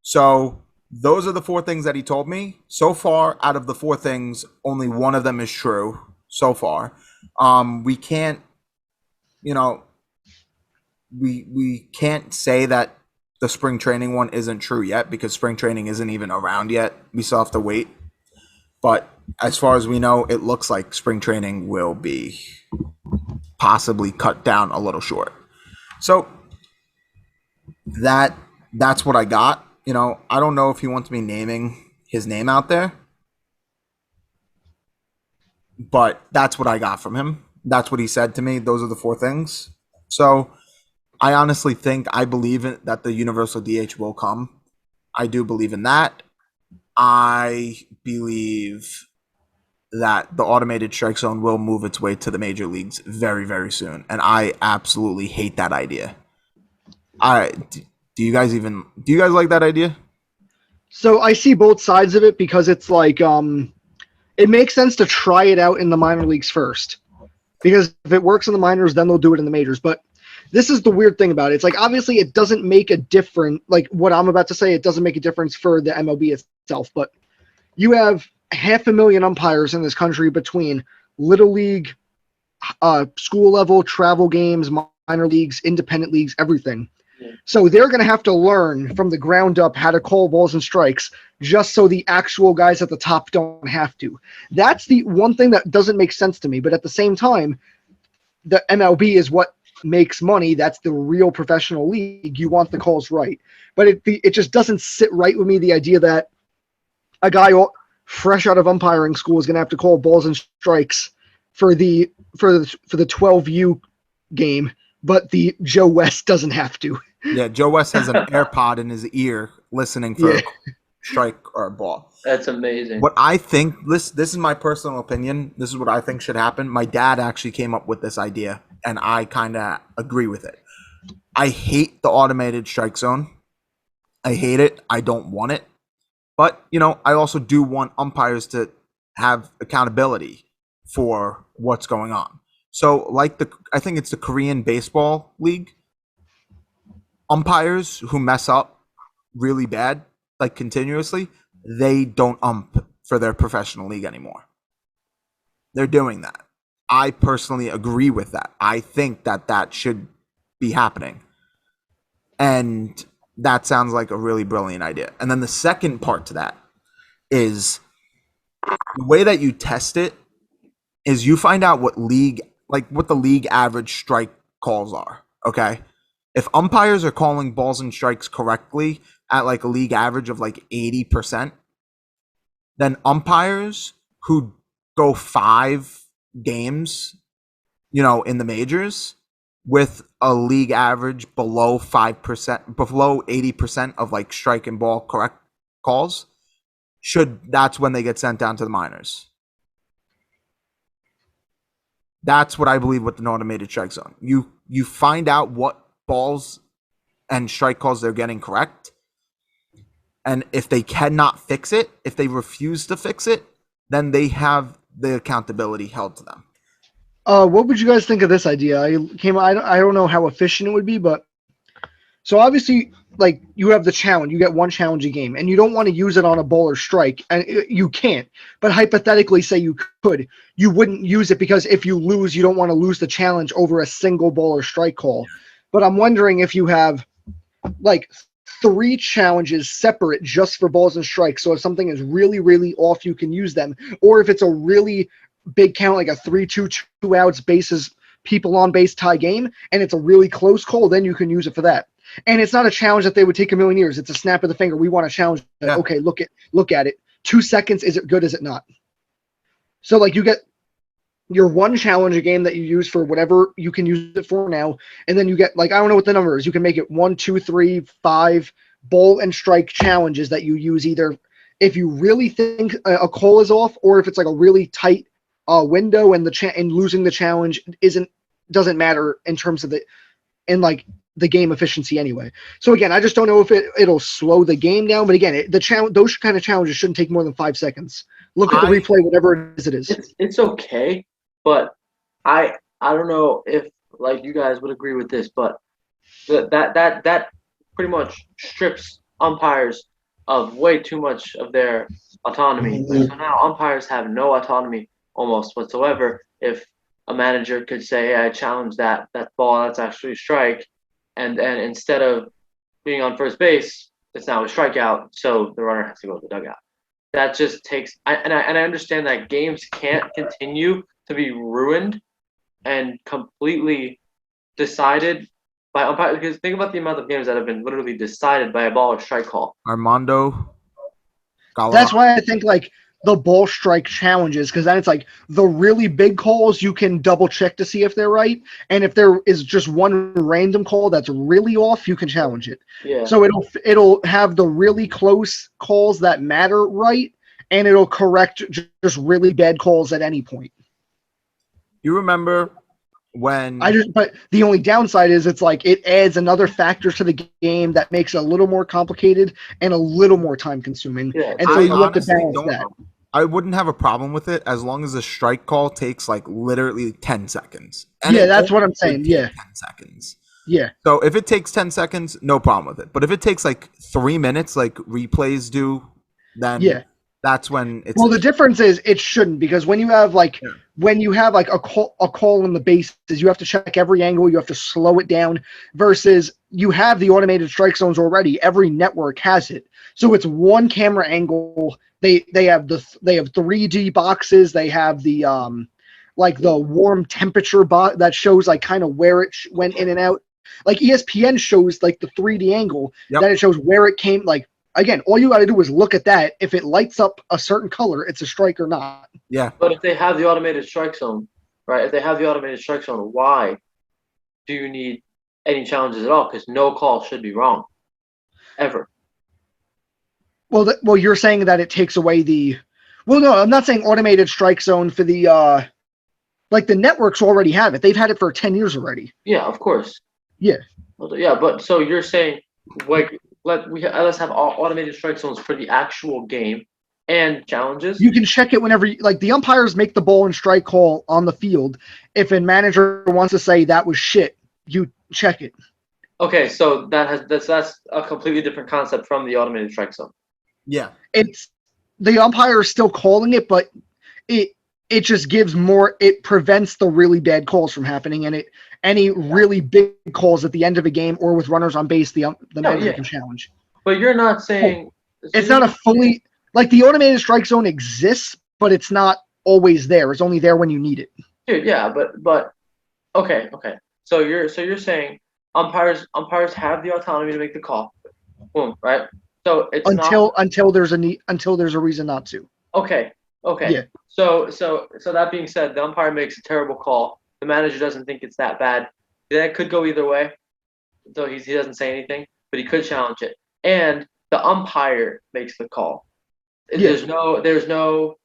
So those are the 4 things that he told me. So far, out of the 4 things, only one of them is true so far. We can't, we can't say that the spring training one isn't true yet because spring training isn't even around yet. We still have to wait. But as far as we know, it looks like spring training will be possibly cut down a little short. So that's what I got. I don't know if he wants me naming his name out there, but that's what I got from him. That's what he said to me. Those are the 4 things. So I honestly think I believe that the universal DH will come. I do believe in that. I believe that the automated strike zone will move its way to the major leagues very, very soon. And I absolutely hate that idea. Do you guys like that idea? So I see both sides of it because it's it makes sense to try it out in the minor leagues first. Because if it works in the minors, then they'll do it in the majors. But this is the weird thing about it. It's obviously it doesn't make a difference. What I'm about to say, it doesn't make a difference for the MLB itself. But you have 500,000 umpires in this country between little league, school level, travel games, minor leagues, independent leagues, everything. Yeah. So they're going to have to learn from the ground up how to call balls and strikes just so the actual guys at the top don't have to. That's the one thing that doesn't make sense to me. But at the same time, the MLB is what makes money. That's the real professional league. You want the calls right, but it just doesn't sit right with me. The idea that a guy fresh out of umpiring school is going to have to call balls and strikes for the 12U game, but the Joe West doesn't have to. Yeah, Joe West has an AirPod in his ear listening for a strike or a ball. That's amazing. What I think, this is my personal opinion. This is what I think should happen. My dad actually came up with this idea, and I kind of agree with it. I hate the automated strike zone. I hate it. I don't want it. But, I also do want umpires to have accountability for what's going on. So, I think it's the Korean Baseball League. Umpires who mess up really bad, like continuously, they don't ump for their professional league anymore. They're doing that. I personally agree with that. I think that should be happening. And that sounds like a really brilliant idea. And then the second part to that is the way that you test it is you find out what the league average strike calls are. Okay. If umpires are calling balls and strikes correctly at like a league average of like 80%, then umpires who go 5 games, in the majors with a league average below 5%, below 80% of like strike and ball correct calls, that's when they get sent down to the minors. That's what I believe with an automated strike zone. You find out what balls and strike calls they're getting correct. And if they cannot fix it, if they refuse to fix it, then they have the accountability held to them. What would you guys think of this idea? I don't know how efficient it would be, but so obviously, like, you have the challenge. You get one challenge a game, and you don't want to use it on a ball or strike, and you can't. But hypothetically, say you could, you wouldn't use it because if you lose, you don't want to lose the challenge over a single ball or strike call. But I'm wondering if you have like 3 challenges separate just for balls and strikes. So if something is really, really off, you can use them. Or if it's a really big count, like a 3-2, 2 outs, bases, people on base tie game, and it's a really close call, then you can use it for that. And it's not a challenge that they would take a million years. It's a snap of the finger. We want to challenge that. Yeah. Okay, look at it. 2 seconds. Is it good? Is it not? So like you get your one challenge a game that you use for whatever you can use it for now, and then you get, like, I don't know what the number is. You can make it 1, 2, 3, 5 ball and strike challenges that you use either if you really think a call is off, or if it's like a really tight window and and losing the challenge doesn't matter in terms of the game efficiency anyway. So again, I just don't know if it'll slow the game down. But again, those kind of challenges shouldn't take more than 5 seconds. Look at the replay, whatever it is. It's okay, but I don't know if like you guys would agree with this, but that pretty much strips umpires of way too much of their autonomy. So now umpires have no autonomy almost whatsoever. If a manager could say, hey, I challenge that ball, that's actually a strike, and instead of being on first base, it's now a strikeout, so the runner has to go to the dugout. That just takes I understand that games can't continue to be ruined and completely decided by umpires, because think about the amount of games that have been literally decided by a ball or strike call. Armando Gallo. That's why I think like the ball strike challenges, because then it's like the really big calls you can double check to see if they're right, and if there is just one random call that's really off, you can challenge it. Yeah. So it'll have the really close calls that matter right, and it'll correct just really bad calls at any point. You remember when but the only downside is it's like it adds another factor to the game that makes it a little more complicated and a little more time consuming. Yeah. And so you have to balance that. I wouldn't have a problem with it as long as the strike call takes like literally 10 seconds. And yeah, that's what I'm saying. Yeah. 10 seconds. Yeah. So if it takes 10 seconds, no problem with it. But if it takes like 3 minutes, like replays do, then that's when it's. Well, the difference is it shouldn't, because when you have like a call in the bases, you have to check every angle, you have to slow it down, versus you have the automated strike zones already. Every network has it. So it's one camera angle. They have 3D boxes. They have the like the warm temperature that shows like kind of where it went in and out. Like ESPN shows like the 3D angle that it shows where it came. Like again, all you got to do is look at that. If it lights up a certain color, it's a strike or not. Yeah. But if they have the automated strike zone, right? If they have the automated strike zone, why do you need any challenges at all? Because no call should be wrong, ever. Well, you're saying that it takes away the. Well, no, I'm not saying automated strike zone for the. Like the networks already have it. They've had it for 10 years already. Yeah, of course. Yeah. Yeah, but so you're saying like let's have automated strike zones for the actual game and challenges. You can check it whenever like the umpires make the ball and strike call on the field. If a manager wants to say that was shit, you check it. Okay, so that's a completely different concept from the automated strike zone. Yeah. It's the umpire is still calling it, but it just gives more. It prevents the really bad calls from happening, and any really big calls at the end of a game or with runners on base, the manager can challenge. But you're not saying it's not a fully like the automated strike zone exists, but it's not always there. It's only there when you need it. Dude, yeah, but okay. So you're saying umpires have the autonomy to make the call. Boom, right? So it's until there's a reason not to. Okay. Yeah. So that being said, the umpire makes a terrible call. The manager doesn't think it's that bad. That could go either way. So he doesn't say anything, but he could challenge it. And the umpire makes the call. Yeah. There's no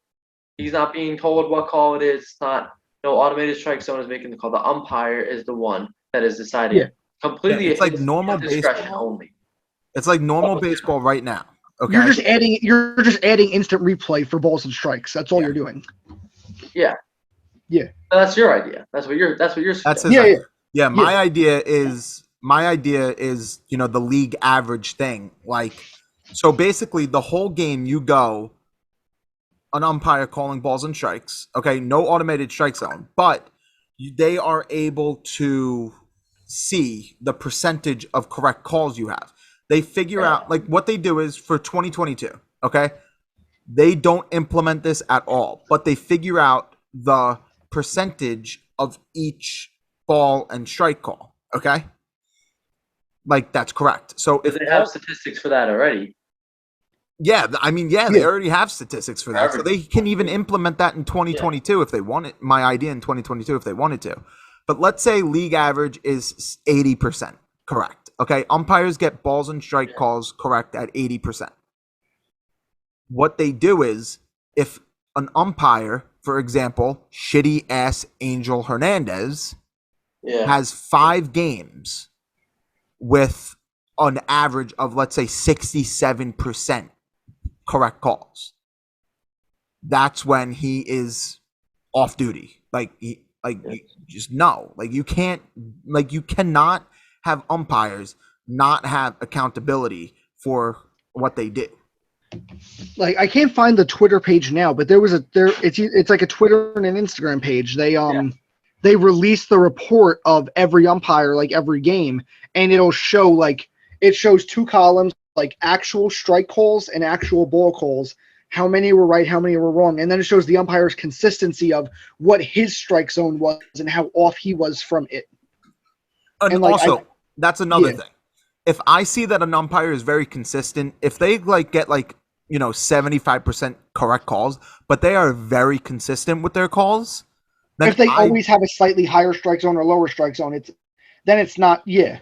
he's not being told what call it is. It's not no automated strike zone is making the call. The umpire is the one that is deciding completely. Yeah, it's like normal baseball only. It's like normal baseball right now. Okay. You're just adding instant replay for balls and strikes. That's all you're doing. Yeah. Yeah. So that's your idea. That's what you're That's suggesting. his idea. Yeah, my idea is the league average thing. Like, so basically the whole game you go an umpire calling balls and strikes. Okay, no automated strike zone, but they are able to see the percentage of correct calls you have. They figure out, like, what they do is for 2022, okay? They don't implement this at all, but they figure out the percentage of each ball and strike call, okay? Like, that's correct. So if they have statistics for that already. Yeah, I mean, they already have statistics for that. So they can even implement that in 2022 if they wanted. My idea in 2022 if they wanted to. But let's say league average is 80% correct. Okay, umpires get balls and strike calls correct at 80%. What they do is, if an umpire, for example, shitty ass Angel Hernandez, has 5 games with an average of, let's say, 67% correct calls, that's when he is off duty. You cannot have umpires not have accountability for what they do. Like, I can't find the Twitter page now, but it's like a Twitter and an Instagram page. They released the report of every umpire, like every game, and it'll show it shows 2 columns, like actual strike calls and actual ball calls, how many were right, how many were wrong, and then it shows the umpire's consistency of what his strike zone was and how off he was from it. And also, that's another thing. If I see that an umpire is very consistent, if they get 75% correct calls, but they are very consistent with their calls, then if they always have a slightly higher strike zone or lower strike zone, it's not. Yeah,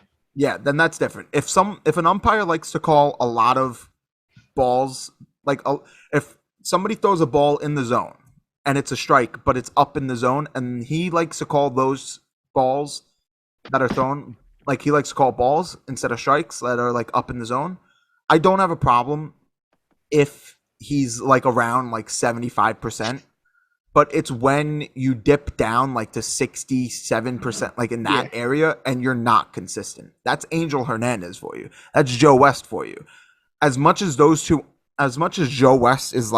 then that's different. If an umpire likes to call a lot of balls, if somebody throws a ball in the zone and it's a strike, but it's up in the zone, and he likes to call those balls that are thrown, like he likes to call balls instead of strikes that are up in the zone, I don't have a problem if he's around 75%. But it's when you dip down to 67%, in that area, and you're not consistent. That's Angel Hernandez for you. That's Joe West for you. As much as Joe West is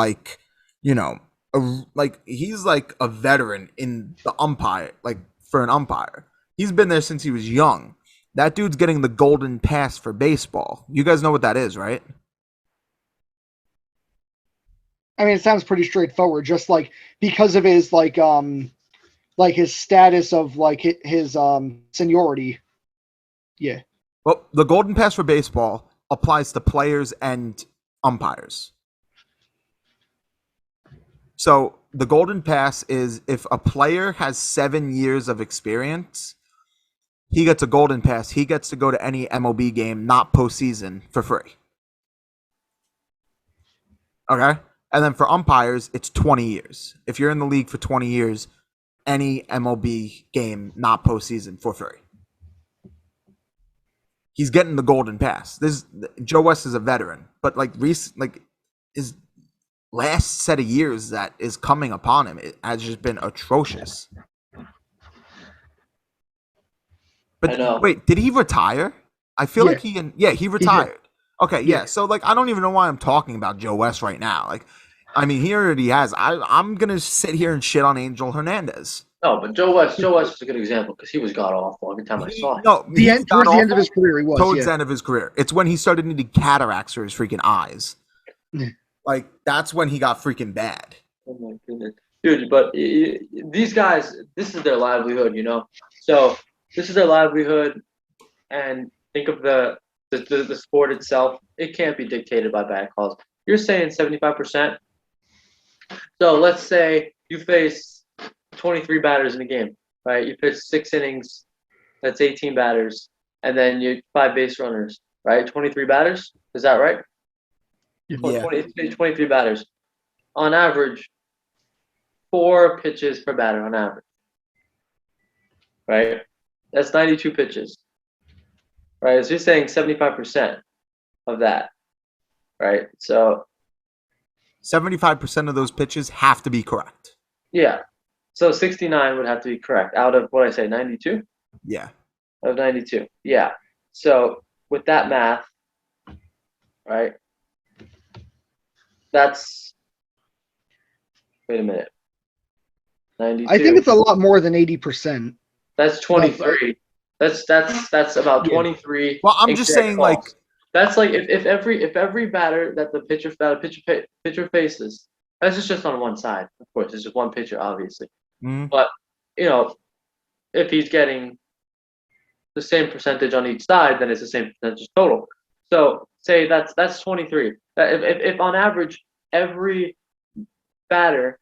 he's a veteran in the umpire, for an umpire. He's been there since he was young. That dude's getting the golden pass for baseball. You guys know what that is, right? I mean, it sounds pretty straightforward. Just because of his like his status of like his seniority. Yeah. Well, the golden pass for baseball applies to players and umpires. So the golden pass is if a player has 7 years of experience, he gets a golden pass. He gets to go to any MLB game, not postseason, for free. Okay? And then for umpires, it's 20 years. If you're in the league for 20 years, any MLB game, not postseason, for free. He's getting the golden pass. Joe West is a veteran, but like his last set of years that is coming upon him, it has just been atrocious. But I know. wait, did he retire? I feel like he retired. Okay, yeah. So like I don't even know why I'm talking about Joe West right now. Like, I mean, he already has. I'm gonna sit here and shit on Angel Hernandez. No, but Joe West is a good example because he was god awful every time I saw him. No, Towards the end of his career, he was. Towards the end of his career, it's when he started needing cataracts for his freaking eyes. Like that's when he got freaking bad. Oh my goodness, dude! But these guys, this is their livelihood, you know. So this is their livelihood, and think of the sport itself. It can't be dictated by bad calls. You're saying 75%. So let's say you face 23 batters in a game, right? You pitch 6 innings, that's 18 batters, and then you 5 base runners, right? 23 batters, is that right? Yeah. 23 batters. On average, 4 pitches per batter on average, right? That's 92 pitches, right? So you're saying 75% of that, right? So 75% of those pitches have to be correct. yeah. So 69 would have to be correct out of what I say, 92? Yeah. Of 92. Yeah. So with that math, right? That's wait a minute. 92. I think it's a lot more than 80%. That's 23. That's about 23. Well, I'm just saying, calls. like, that's like if every batter that the pitcher faces, that's just on one side. Of course, it's just one pitcher, obviously. But you know, if he's getting the same percentage on each side, then it's the same percentage total. So say that's 23. If on average every batter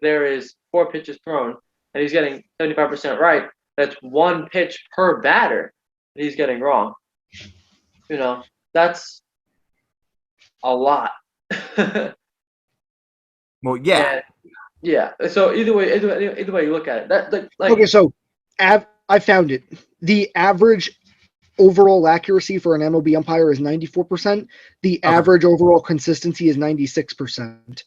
there is 4 pitches thrown and he's getting 75% right, that's 1 pitch per batter that he's getting wrong. You know, that's a lot. well, yeah. And, yeah. So either way you look at it, okay. So, I found it. The average overall accuracy for an MLB umpire is 94%. The average overall consistency is 96%.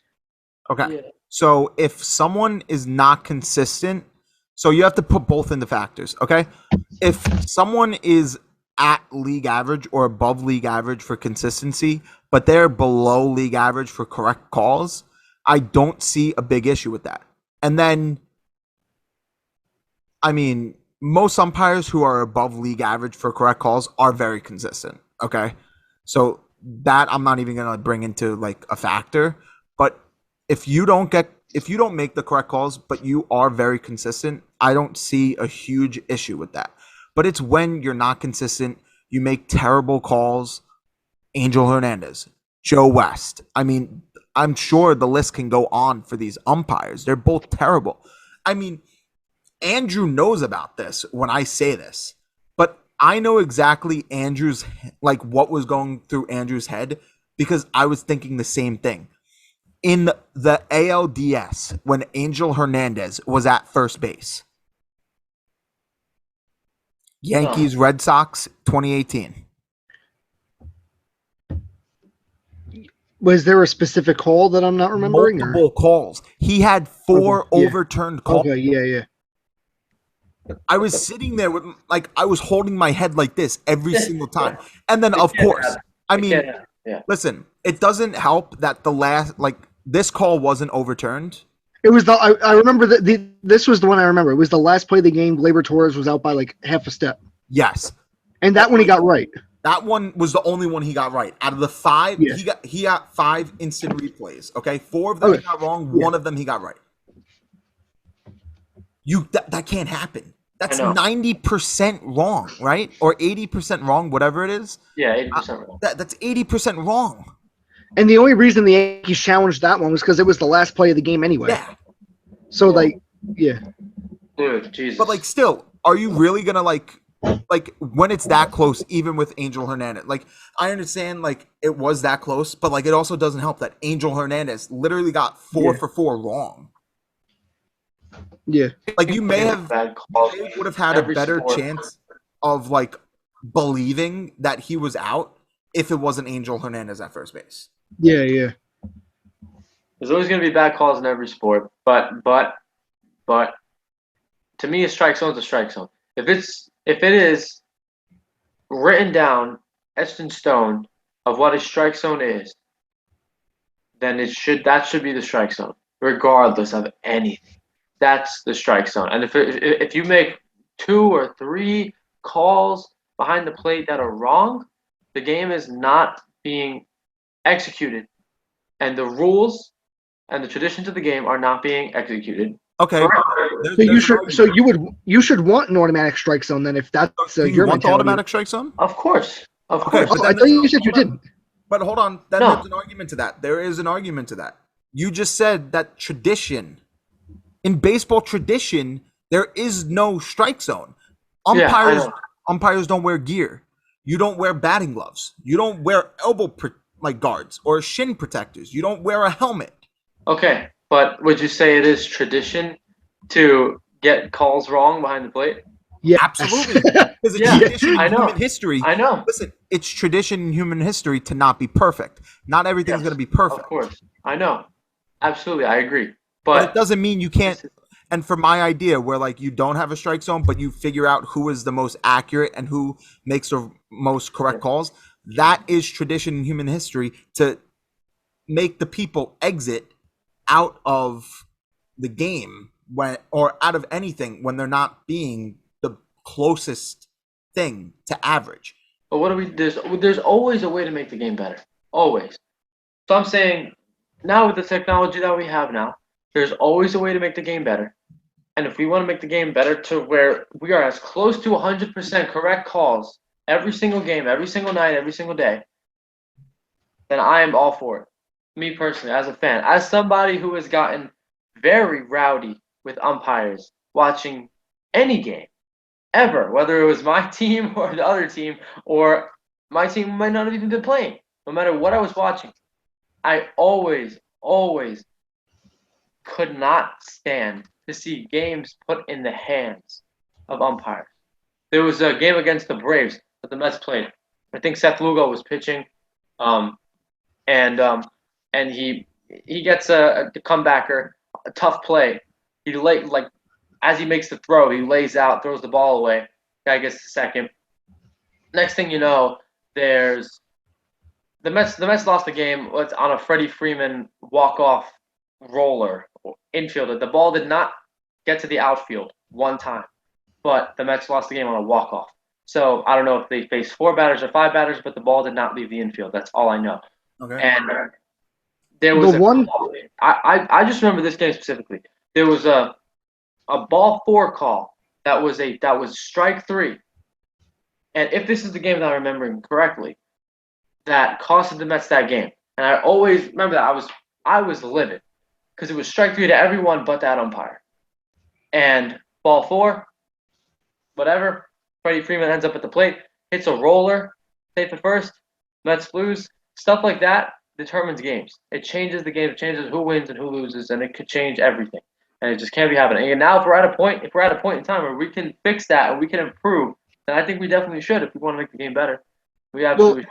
Okay. Yeah. So if someone is not consistent, so you have to put both into factors. Okay. If someone is at league average or above league average for consistency, but they're below league average for correct calls, I don't see a big issue with that. And then, I mean, most umpires who are above league average for correct calls are very consistent. Okay. So that I'm not even going to bring into like a factor. But if you don't make the correct calls, but you are very consistent, I don't see a huge issue with that. But it's when you're not consistent, you make terrible calls. Angel Hernandez, Joe West. I mean, I'm sure the list can go on for these umpires. They're both terrible. I mean, Andrew knows about this when I say this, but I know exactly Andrew's, like what was going through Andrew's head because I was thinking the same thing. In the ALDS, when Angel Hernandez was at first base, Yankees, Red Sox, 2018. Was there a specific call that I'm not remembering? Multiple calls. He had 4 overturned calls. Okay, yeah. I was sitting there with, like, I was holding my head like this every single time. And then, of course, I mean, listen, it doesn't help that the last, like, this call wasn't overturned. It was I remember this was the one I remember. It was the last play of the game. Gleyber Torres was out by like half a step. Yes. And that one he got right. That one was the only one he got right. Out of the 5, he got 5 instant replays. Okay, 4 of them he got wrong. 1 of them he got right. that can't happen. That's I know. 90% wrong, right? Or 80% wrong, whatever it is. Yeah, 80% wrong. That's 80% wrong. And the only reason the Yankees challenged that one was because it was the last play of the game anyway. Yeah. So Yeah. like, yeah. Dude, Jesus. But like, still, are you really gonna like when it's that close, even with Angel Hernandez? Like, I understand like it was that close, but like it also doesn't help that Angel Hernandez literally got 4 for 4 wrong. Yeah. Like you may calls would have had a every better sport. chance of like believing that he was out if it wasn't Angel Hernandez at first base. Yeah, yeah. There's always going to be bad calls in every sport, but to me, a strike zone is a strike zone. If it is written down, etched in stone, of what a strike zone is, then that should be the strike zone, regardless of anything. That's the strike zone. And if you make 2 or 3 calls behind the plate that are wrong, the game is not being executed, and the rules and the traditions of the game are not being executed. Okay. So you should want an automatic strike zone then if that's do you your want the mentality. automatic strike zone? Of course. Okay, but I thought you said you didn't. But hold on, then No. there's an argument to that. There is an argument to that. You just said that in baseball tradition, there is no strike zone. Umpires don't wear gear. You don't wear batting gloves. You don't wear elbow guards or shin protectors. You don't wear a helmet. Okay, but would you say it is tradition to get calls wrong behind the plate? Yeah, absolutely. Because it's tradition in human history. I know. Listen, it's tradition in human history to not be perfect. Not everything's going to be perfect. Of course, I know. Absolutely, I agree. But it doesn't mean you can't. And for my idea, where like you don't have a strike zone, but you figure out who is the most accurate and who makes the most correct calls, that is tradition in human history to make the people exit out of the game or out of anything when they're not being the closest thing to average. But what do we? There's always a way to make the game better. Always. So I'm saying now with the technology that we have now, there's always a way to make the game better. And if we want to make the game better to where we are as close to 100% correct calls every single game, every single night, every single day, then I am all for it. Me personally, as a fan, as somebody who has gotten very rowdy with umpires watching any game ever, whether it was my team or the other team, or my team might not have even been playing, no matter what I was watching, I always could not stand to see games put in the hands of umpires. There was a game against the Braves that the Mets played. I think Seth Lugo was pitching, and he gets a comebacker, a tough play. As he makes the throw, he lays out, throws the ball away. Guy gets the second. Next thing you know, there's the Mets lost the game on a Freddie Freeman walk-off roller infielder. The ball did not get to the outfield one time, but the Mets lost the game on a walk-off. So I don't know if they faced 4 batters or 5 batters, but the ball did not leave the infield. That's all I know. Okay. And there was I just remember this game specifically. There was a ball 4 call that was strike 3. And if this is the game that I'm remembering correctly, that costed the Mets that game. And I always remember that I was livid because it was strike 3 to everyone but that umpire. And ball 4, whatever, Freddie Freeman ends up at the plate, hits a roller, safe at first, Mets lose. Stuff like that determines games. It changes the game. It changes who wins and who loses, and it could change everything. And it just can't be happening. And now if we're at a point in time where we can fix that and we can improve, then I think we definitely should if we want to make the game better. We absolutely should.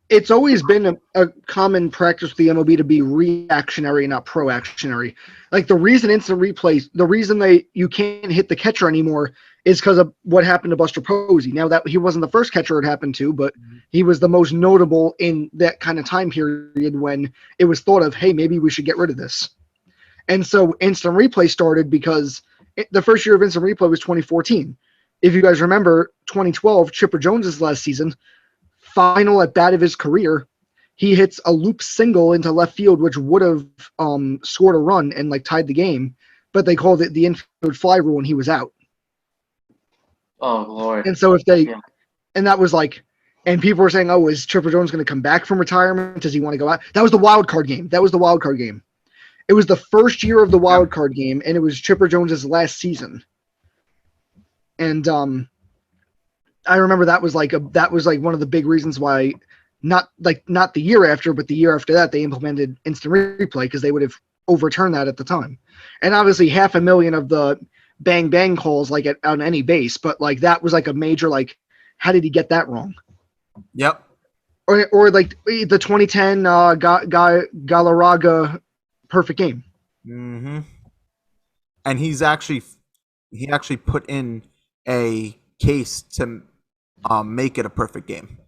It's always been a common practice for the MLB to be reactionary, not proactionary. Like the reason instant replays, the reason you can't hit the catcher anymore is because of what happened to Buster Posey. Now that he wasn't the first catcher it happened to, but he was the most notable in that kind of time period when it was thought of, hey, maybe we should get rid of this. And so instant replay started because the first year of instant replay was 2014. If you guys remember, 2012, Chipper Jones's last season, final at bat of his career, he hits a loop single into left field, which would have scored a run and tied the game. but they called it the infield fly rule when he was out. Oh Lord. And so if they, Yeah. and that was like, and people were saying, oh, is Chipper Jones going to come back from retirement? Does he want to go out? That was the wild card game. That was the wild card game. It was the first year of the wild card game, and it was Chipper Jones's last season. And I remember that was like one of the big reasons why, not the year after, but the year after that, they implemented instant replay because they would have overturned that at the time. And obviously, 500,000 of the bang bang calls like on any base, but like that was like a major like, how did he get that wrong? Yep. Or like the 2010 Galarraga perfect game. Mm-hmm. And he actually put in a case to make it a perfect game.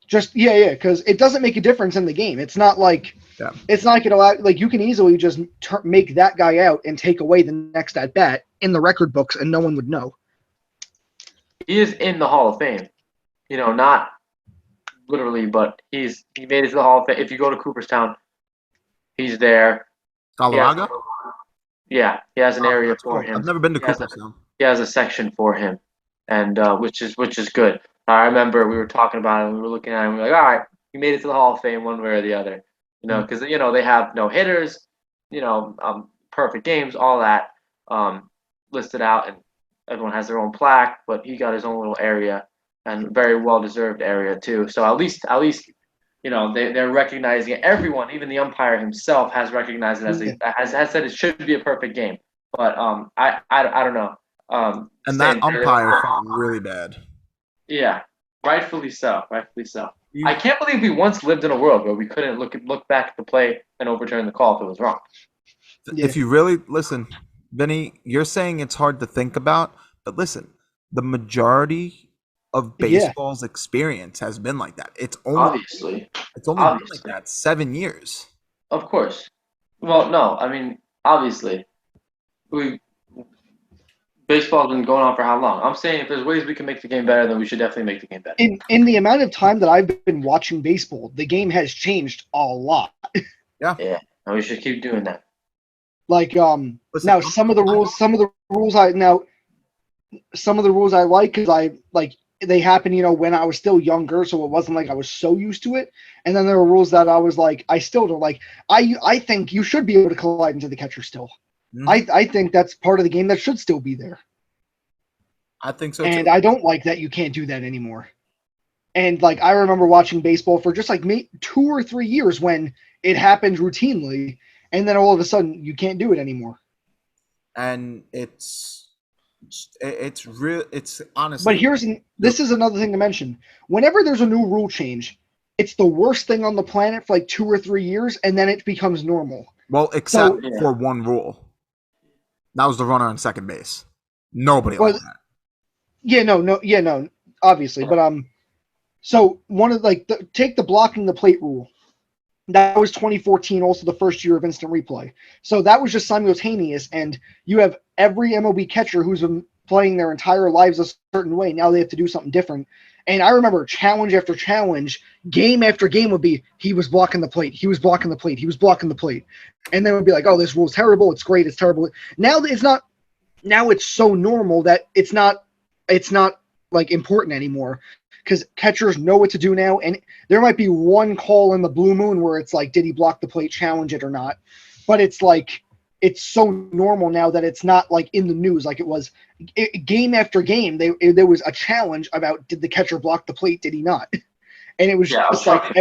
Just because it doesn't make a difference in the game. It's not like you can easily just make that guy out and take away the next at bat in the record books, and no one would know. He is in the Hall of Fame. Not literally, but he made it to the Hall of Fame. If you go to Cooperstown, he's there. Galarraga? Yeah, he has an area for him. I've never been to Cooperstown. He has a section for him, and which is good. I remember we were talking about it, and we were looking at it, and we were like, all right, he made it to the Hall of Fame one way or the other. Because they have no hitters, perfect games, all that listed out, and everyone has their own plaque, but he got his own little area, and very well deserved area too. So at least they're recognizing it. Everyone, even the umpire himself, has recognized it has said it should be a perfect game. But I don't know. And that umpire felt really bad. Yeah, rightfully so. I can't believe we once lived in a world where we couldn't look back at the play and overturn the call if it was wrong. If you really listen, Vinny, you're saying it's hard to think about, but listen, the majority of baseball's experience has been like that. It's only been like that 7 years. Of course. Well, no, I mean, obviously, baseball's been going on for how long? I'm saying if there's ways we can make the game better, then we should definitely make the game better. In the amount of time that I've been watching baseball, the game has changed a lot. Yeah. Yeah. And we should keep doing that. Like now some of the rules I like because I like they happen, when I was still younger, so it wasn't like I was so used to it. And then there were rules that I was like, I still don't like. I think you should be able to collide into the catcher still. I think that's part of the game that should still be there. I think so, and too. I don't like that you can't do that anymore. And like I remember watching baseball for just like 2 or 3 years when it happened routinely, and then all of a sudden you can't do it anymore. And it's real. It's honestly. But this is another thing to mention. Whenever there's a new rule change, it's the worst thing on the planet for like 2 or 3 years, and then it becomes normal. Well, except for one rule. That was the runner on second base. Nobody liked that. No, obviously, but so one of take the blocking the plate rule. That was 2014, also the first year of instant replay. So that was just simultaneous, and you have every MLB catcher who's been playing their entire lives a certain way. Now they have to do something different. And I remember challenge after challenge, game after game would be, he was blocking the plate, he was blocking the plate, he was blocking the plate. And then it would be like, oh, this rule's terrible, it's great, it's terrible. Now it's not. Now it's so normal that it's not like important anymore because catchers know what to do now. And there might be one call in the blue moon where it's like, did he block the plate, challenge it or not? But it's like, it's so normal now that it's not like in the news like it was game after game. There was a challenge about did the catcher block the plate, did he not? And it was just like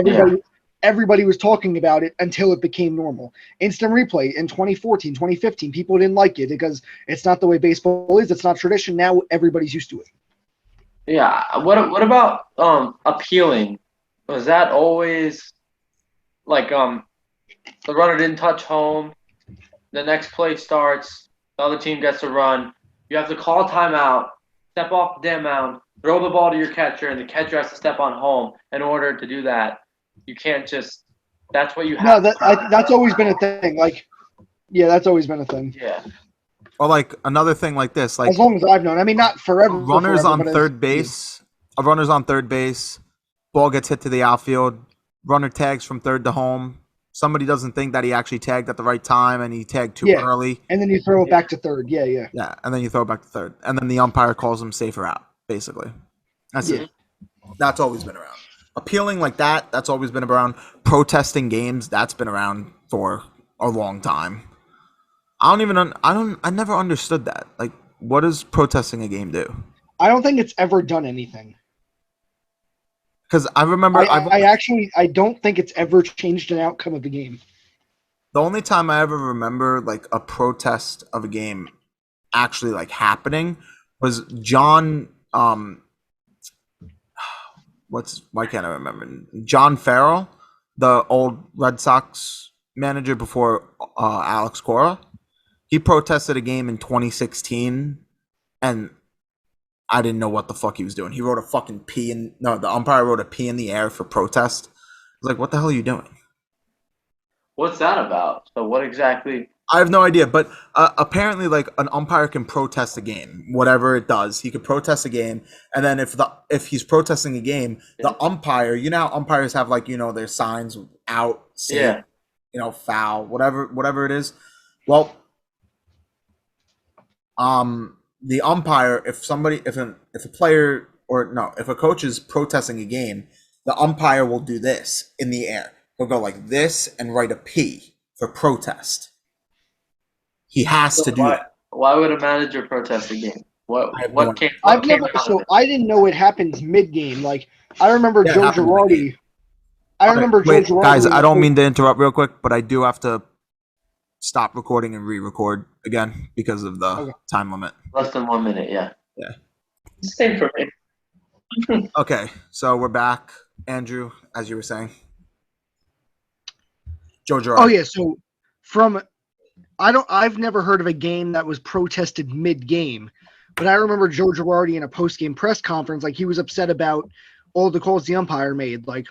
everybody was talking about it until it became normal. Instant replay in 2014, 2015, people didn't like it because it's not the way baseball is. It's not tradition. Now everybody's used to it. Yeah. What about appealing? Was that always like the runner didn't touch home? The next play starts. The other team gets a run. You have to call a timeout, step off the damn mound, throw the ball to your catcher, and the catcher has to step on home in order to do that. You can't just. That's what you have. No, that's always been a thing. Like, yeah, that's always been a thing. Yeah. Or like another thing like this, like as long as I've known. I mean, not forever. Runners on third base. A runner's on third base. Ball gets hit to the outfield. Runner tags from third to home. somebody doesn't think that he actually tagged at the right time and he tagged too Yeah. early. And then you throw it back to third. Yeah, yeah. Yeah, and then you throw it back to third. And then the umpire calls him safer out, basically. That's Yeah. it. That's always been around. Appealing like that, that's always been around. Protesting games, that's been around for a long time. I never understood that. Like, what does protesting a game do? I don't think it's ever done anything. Because I remember I don't think it's ever changed an outcome of the game. the only time I ever remember like a protest of a game actually like happening was John why can't I remember? John Farrell, the old Red Sox manager before Alex Cora. He protested a game in 2016 and I didn't know what the fuck he was doing. He wrote a fucking P in the umpire wrote a P in the air for protest. I was like, what the hell are you doing? What's that about? So what exactly? I have no idea, but apparently, like an umpire can protest a game, whatever it does. He could protest a game, and then if he's protesting a game, the umpire, you know, how umpires have like their signs out, safe, foul, whatever it is. Well, the umpire, if a coach is protesting a game, the umpire will do this in the air. He'll go like this and write a P for protest. He has to do that. Why would a manager protest a game? I didn't know it happens mid game. Like I remember Joe Girardi. Guys, I don't mean to interrupt real quick, but I do have to stop recording and re-record again because of the time limit. Less than 1 minute, yeah. Yeah. Same for me. Okay, so we're back. Andrew, as you were saying. Joe Girardi. Oh yeah, so I've never heard of a game that was protested mid-game, but I remember Joe Girardi in a post-game press conference, like he was upset about all the calls the umpire made, like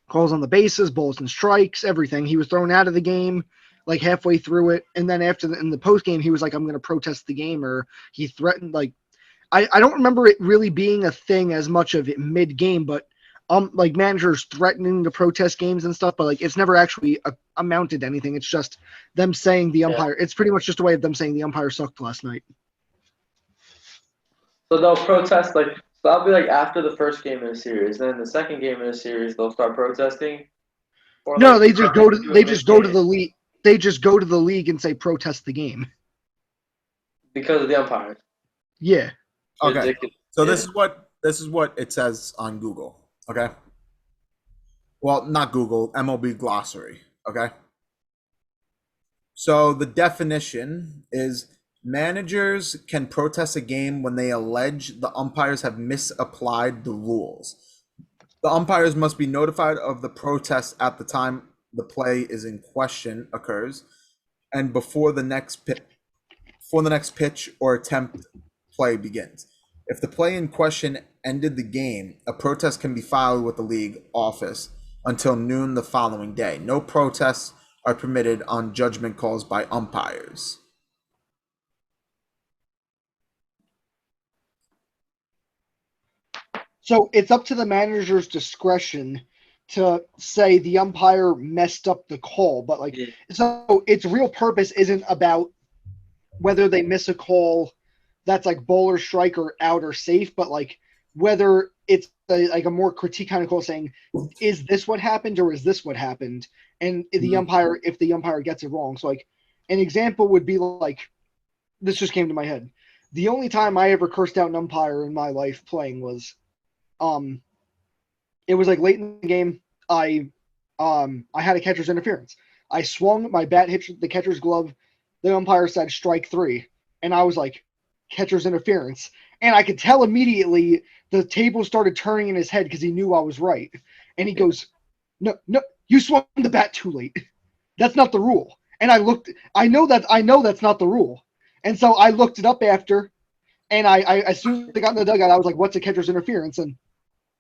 calls on the bases, balls and strikes, everything. He was thrown out of the game like halfway through it, and then in the post-game, he was like, I'm going to protest the game, or he threatened, like, I don't remember it really being a thing as much of it mid-game, but like managers threatening to protest games and stuff, but like it's never actually amounted to anything. It's just them saying the umpire. It's pretty much just a way of them saying the umpire sucked last night. So they'll protest so that'll be like after the first game in a series. Then the second game in a series, they'll start protesting. No, they just go to the league. They just go to the league and say protest the game because of the umpires. Yeah. Okay. Ridiculous. So this is what it says on Google. Okay. Well, not Google, MLB glossary. Okay. So the definition is managers can protest a game when they allege the umpires have misapplied the rules. The umpires must be notified of the protest at the time the play is in question occurs and before the next pitch or attempt play begins. If the play in question ended the game, a protest can be filed with the league office until noon the following day. No protests are permitted on judgment calls by umpires. So it's up to the manager's discretion to say the umpire messed up the call, but so its real purpose isn't about whether they miss a call that's like ball or strike or out or safe, but like whether it's like a more critique kind of call saying, is this what happened or is this what happened? And if the umpire gets it wrong. So like an example would be like, this just came to my head. The only time I ever cursed out an umpire in my life playing was, it was like late in the game. I had a catcher's interference. I swung, my bat hit the catcher's glove. The umpire said strike 3. And I was like, catcher's interference. And I could tell immediately the table started turning in his head because he knew I was right. And he goes, no, you swung the bat too late. That's not the rule. And I know that's not the rule. And so I looked it up after, and I as soon as I got in the dugout, I was like, what's a catcher's interference? And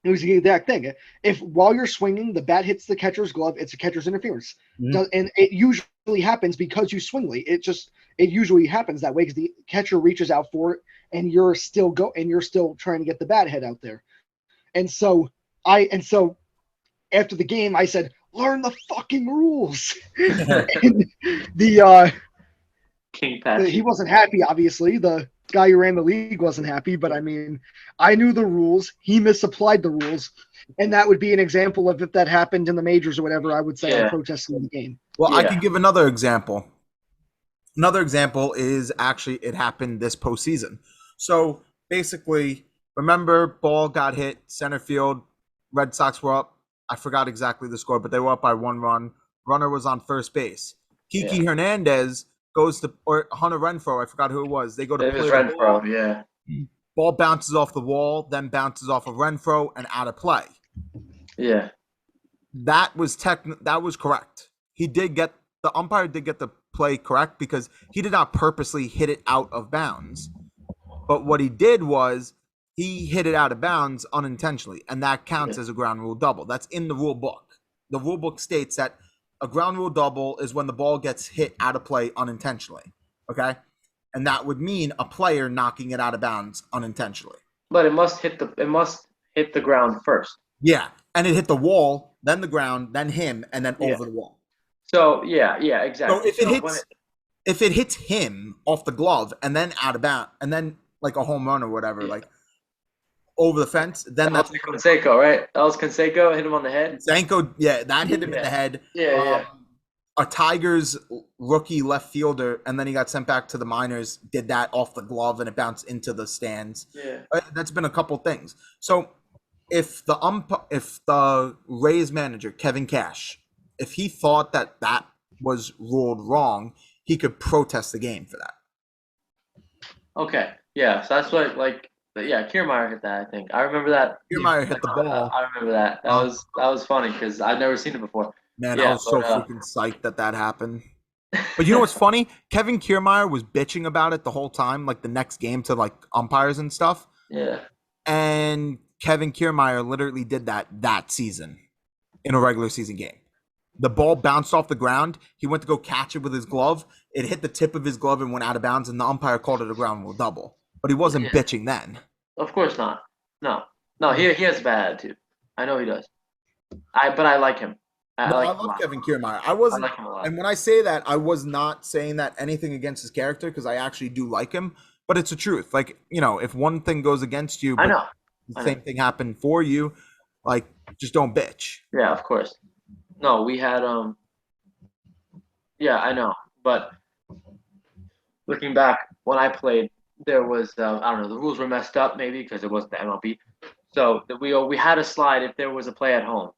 it was the exact thing. If while you're swinging, the bat hits the catcher's glove, it's a catcher's interference. Mm-hmm. And it usually happens because you swing late. It usually happens that way because the catcher reaches out for it, and you're still trying to get the bat head out there. And so after the game, I said, learn the fucking rules. And the King he Patchy. wasn't happy, obviously. The guy who ran the league wasn't happy, but I mean, I knew the rules. He misapplied the rules. And that would be an example of if that happened in the majors or whatever, I would say I'm Yeah. protesting the game. Well, I Yeah. could give another example. Another example is actually it happened this postseason. So basically, remember, ball got hit center field. Red Sox were up. I forgot exactly the score, but they were up by 1 run. Runner was on first base. Kiki Yeah. Hernandez goes to, or Hunter Renfroe, I forgot who it was. They go to It was play the ball. Renfro. Yeah. Ball bounces off the wall, then bounces off of Renfroe and out of play. Yeah. That was that was correct. The umpire did get the play correct because he did not purposely hit it out of bounds. But what he did was he hit it out of bounds unintentionally, and that counts as a ground rule double. That's in the rule book. The rule book states that a ground rule double is when the ball gets hit out of play unintentionally. Okay? And that would mean a player knocking it out of bounds unintentionally. But it must hit the ground first. Yeah. And it hit the wall, then the ground, then him, and then Yeah. over the wall. So yeah, exactly. So if it hits him off the glove and then out of bounds and then like a home run or whatever, like over the fence, then that was Canseco, right? That was Canseco, hit him on the head. Zanko, yeah, that hit him in the head. Yeah. A Tigers rookie left fielder, and then he got sent back to the minors, did that off the glove and it bounced into the stands. Yeah. That's been a couple things. So if the Rays manager, Kevin Cash, if he thought that was ruled wrong, he could protest the game for that. Okay. Yeah. So that's what Kiermaier hit that. I think I remember that. Kiermaier hit the ball. I remember that. That was funny because I'd never seen it before. Man, yeah, I was so freaking psyched that happened. But you know what's funny? Kevin Kiermaier was bitching about it the whole time, like the next game to like umpires and stuff. Yeah. And Kevin Kiermaier literally did that season in a regular season game. The ball bounced off the ground. He went to go catch it with his glove. It hit the tip of his glove and went out of bounds, and the umpire called it a ground rule double. But he wasn't bitching then. Of course not. No. He has a bad attitude. I know he does. But I like him. I love Kevin Kiermaier. I like him a lot. And when I say that, I was not saying that anything against his character because I actually do like him. But it's the truth. Like, if one thing goes against you, but the same thing happened for you, like, just don't bitch. Yeah, of course. No, we had yeah, I know. But looking back, when I played, there was I don't know, the rules were messed up maybe because it wasn't the MLB. So we had a slide if there was a play at home.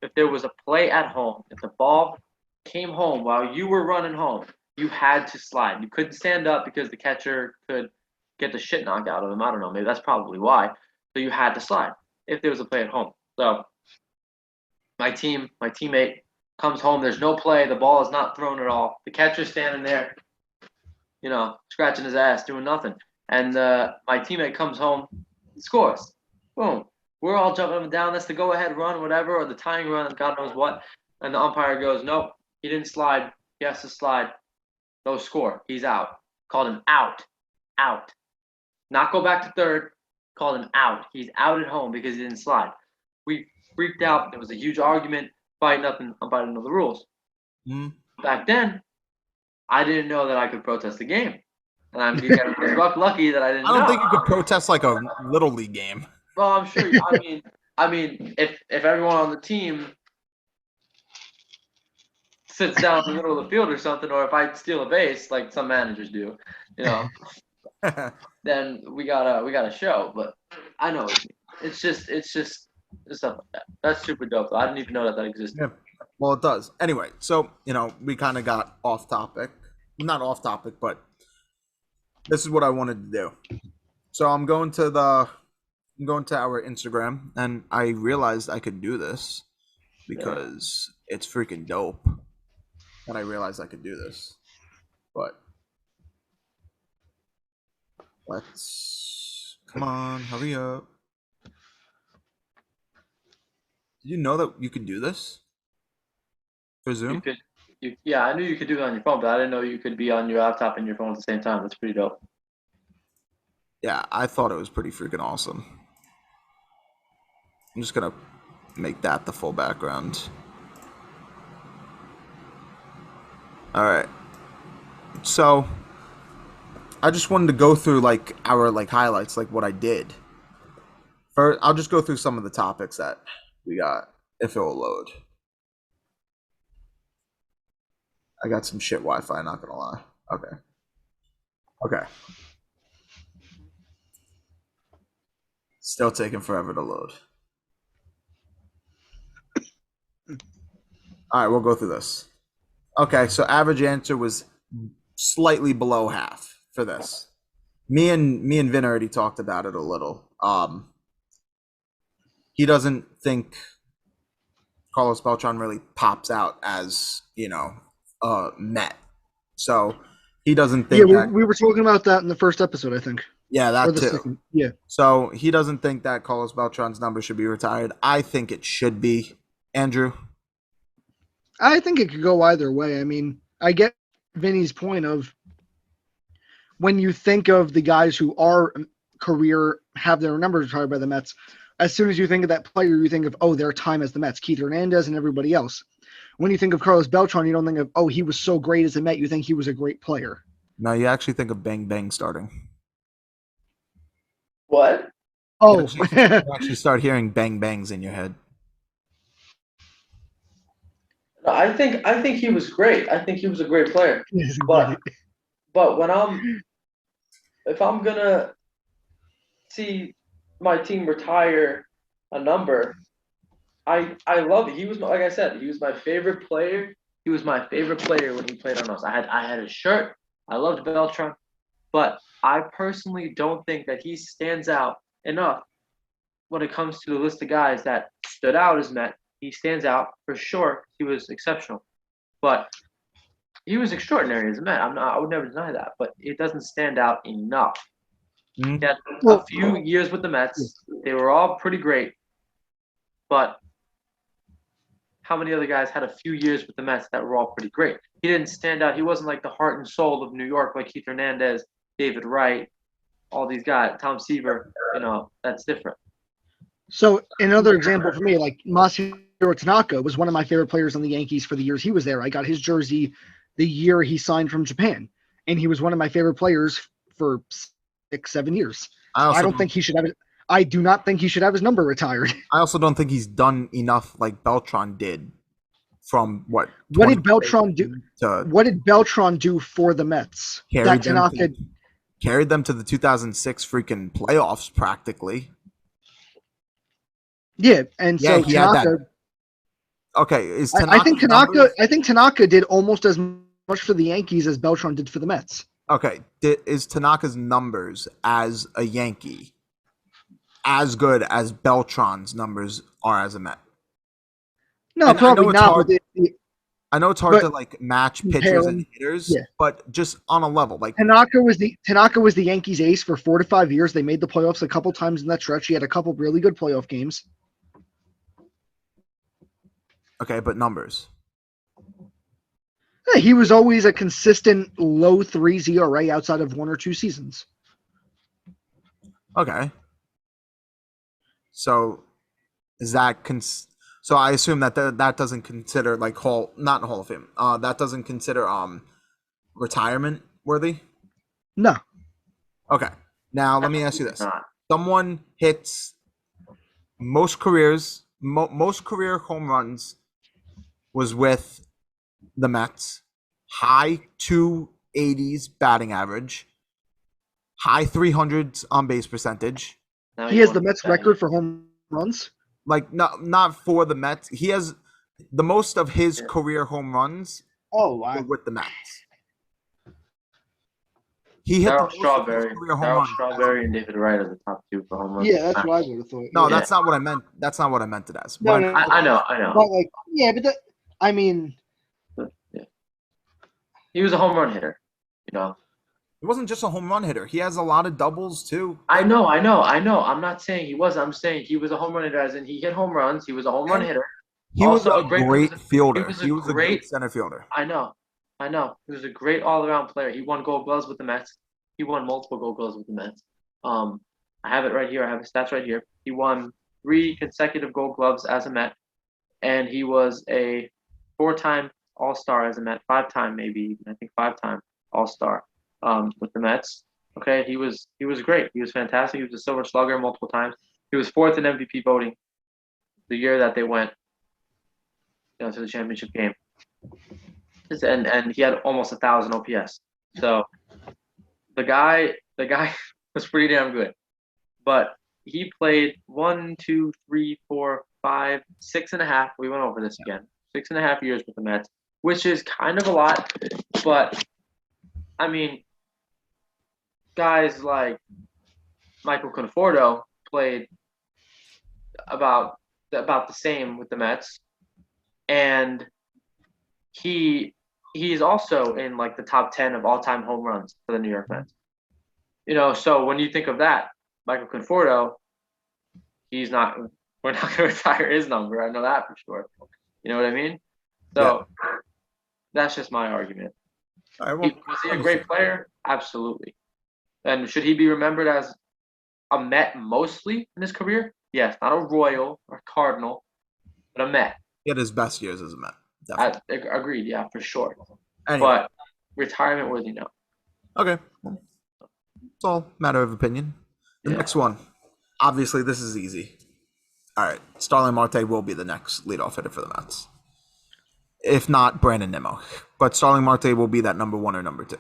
If there was a play at home, if the ball came home while you were running home, you had to slide. You couldn't stand up because the catcher could get the shit knocked out of him. I don't know. Maybe that's probably why. So you had to slide if there was a play at home. So my teammate comes home. There's no play. The ball is not thrown at all. The catcher's standing there, scratching his ass, doing nothing. And my teammate comes home, scores. Boom. We're all jumping up and down. That's the go-ahead run, whatever, or the tying run, God knows what. And the umpire goes, nope, he didn't slide. He has to slide. No score. He's out. Called him out. Out. Not go back to third. Called him out. He's out at home because he didn't slide. We freaked out. There was a huge argument. Fight nothing. I'm fighting the rules. Back then, I didn't know that I could protest the game. And I'm lucky that I didn't know. I don't think you could protest like a Little League game. Well, I'm sure. I mean, if everyone on the team sits down in the middle of the field or something, or if I steal a base like some managers do, then we got a show. But I know it's just stuff like that. That's super dope. Though. I didn't even know that existed. Yeah. Well, it does. Anyway, so we kind of got off topic. Not off topic, but this is what I wanted to do. So I'm going to our Instagram, and I realized I could do this because it's freaking dope. And I realized I could do this. But come on, hurry up. Did you know that you could do this for Zoom? Yeah, I knew you could do it on your phone, but I didn't know you could be on your laptop and your phone at the same time. That's pretty dope. Yeah, I thought it was pretty freaking awesome. I'm just gonna make that the full background. All right. So I just wanted to go through like our like highlights, like what I did. First, I'll just go through some of the topics that we got if it will load. I got some shit Wi-Fi. Not gonna lie. Okay. Okay. Still taking forever to load. All right, we'll go through this. Okay, so average answer was slightly below half for this. Me and Vin already talked about it a little. He doesn't think Carlos Beltran really pops out as Met. So he doesn't Yeah, think that. we were talking about that in the first episode, I think, Yeah, or that the too. second. Yeah, So he doesn't think that Carlos Beltran's number should be retired. I think it should be. Andrew. I think it could go either way. I mean, I get Vinny's point of when you think of the guys who are career have their numbers retired by the Mets. As soon as you think of that player, you think of their time as the Mets, Keith Hernandez and everybody else. When you think of Carlos Beltran, you don't think of he was so great as a Met. You think he was a great player. No, you actually think of Bang Bang starting. What? You Oh, actually, you actually start hearing bang bangs in your head. No, I think he was great. I think he was a great player. he's But great. but if I'm gonna see my team retire a number, I love it. He was like I said, he was my favorite player. He was my favorite player when he played on us. I had a shirt. I loved Beltran, but I personally don't think that he stands out enough when it comes to the list of guys that stood out as Met. He stands out for sure. He was exceptional, but he was extraordinary as a Met. I would never deny that, but it doesn't stand out enough. He Mm-hmm. had a Well, few years with the yeah. Mets. They were all pretty great, but how many other guys had a few years with the Mets that were all pretty great? He didn't stand out. He wasn't like the heart and soul of New York like Keith Hernandez, David Wright, all these guys, Tom Seaver. That's different. So another example for me, like Masahiro Tanaka was one of my favorite players on the Yankees for the years he was there. I got his jersey the year he signed from Japan, and he was one of my favorite players for 6-7 years. I I also don't think he should have it. I do not think he should have his number retired. I also don't think he's done enough like Beltran did from what What did Beltran do? to What did Beltran do for the Mets? That Tanaka. carried them to the 2006 freaking playoffs practically. Yeah, and Yeah, so he had that. Tanaka. Okay, is I think Tanaka's Tanaka. numbers? I think Tanaka did almost as much for the Yankees as Beltran did for the Mets. Okay, is Tanaka's numbers as a Yankee as good as Beltran's numbers are as a Met? No, And probably not. But I know it's hard to like match pitchers and hitters, yeah. but just on a level, like Tanaka was the Yankees ace for 4 to 5 years. They made the playoffs a couple times in that stretch. He had a couple really good playoff games. okay, but numbers. Yeah, he was always a consistent low 3s ERA outside of 1 or 2 seasons. Okay. So is that so I assume that that doesn't consider like not Hall of Fame. That doesn't consider retirement worthy? No. Okay. Now let me ask you this. Not. Someone hits most career home runs was with the Mets. High 280s batting average. High 300s on base percentage. Now He you has want the to Mets bet. record for home runs. Like not for the Mets. He has the most of his career home runs Oh, were wow. with the Mets. He hit the most of his career home Darryl runs. Strawberry and David Wright are the top 2 for home runs. Yeah, that's what I would have thought. No, yeah. that's not what I meant. That's not what I meant it as. No, What no, I know. But like, yeah, but I mean, Yeah. He was a home run hitter. He wasn't just a home run hitter. He has a lot of doubles too. I know. I'm not saying he wasn't. I'm saying he was a home run hitter, as in he hit home runs. He was a home run hitter. He Also, was a great fielder. he was a great center fielder. I know. He was a great all-around player. He won Gold Gloves with the Mets. He won multiple Gold Gloves with the Mets. I have it right here. I have his stats right here. He won 3 consecutive Gold Gloves as a Met, and he was a 4-time All-Star as a Met, 5-time maybe, I think 5-time All-Star with the Mets. Okay, he was great. He was fantastic. He was a Silver Slugger multiple times. He was 4th in MVP voting the year that they went to the championship game. And he had almost 1,000 OPS. So the guy was pretty damn good. But he played 1, 2, 3, 4, 5, 6.5. We went over this again. 6.5 years with the Mets, which is kind of a lot. But I mean, guys like Michael Conforto played about the same with the Mets, and he's also in like the top 10 of all-time home runs for the New York Mets. So when you think of that, Michael Conforto, we're not going to retire his number. I know that for sure. You know what I mean? So that's just my argument. All right, Was he a great player? Absolutely. And should he be remembered as a Met mostly in his career? Yes, not a Royal or Cardinal, but a Met. He had his best years as a Met. Agreed, yeah, for sure. Anyway. But retirement worthy, no. Okay. Well, it's all a matter of opinion. The next one. Obviously, this is easy. All right. Starling Marte will be the next leadoff hitter for the Mets. If not, Brandon Nimmo. But Starling Marte will be that number 1 or number 2.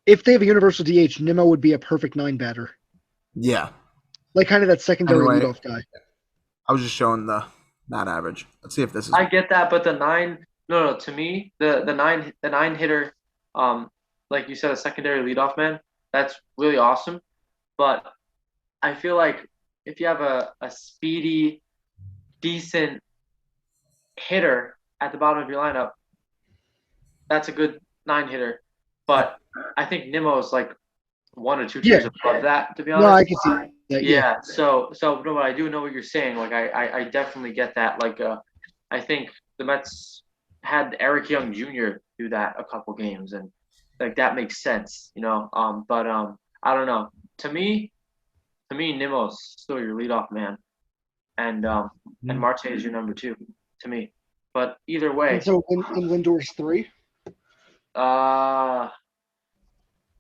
If they have a universal DH, Nimmo would be a perfect 9 batter. Yeah. Like kind of that secondary leadoff guy. I was just showing the bat average. Let's see if this is. I get that, but the 9. No. To me, the 9 hitter, like you said, a secondary leadoff man. That's really awesome. But I feel like if you have a speedy, decent hitter at the bottom of your lineup, that's a good 9 hitter. But I think Nimmo is like 1 or 2 tiers above that, to be honest. No, I can see that. Yeah. So no, I do know what you're saying. Like I definitely get that. Like I think the Mets had Eric Young Jr. do that a couple games, and like that makes sense, But I don't know. To me, Nimmo's still your leadoff man, and Marte is your number 2 to me. But either way. And so in Lindor's 3.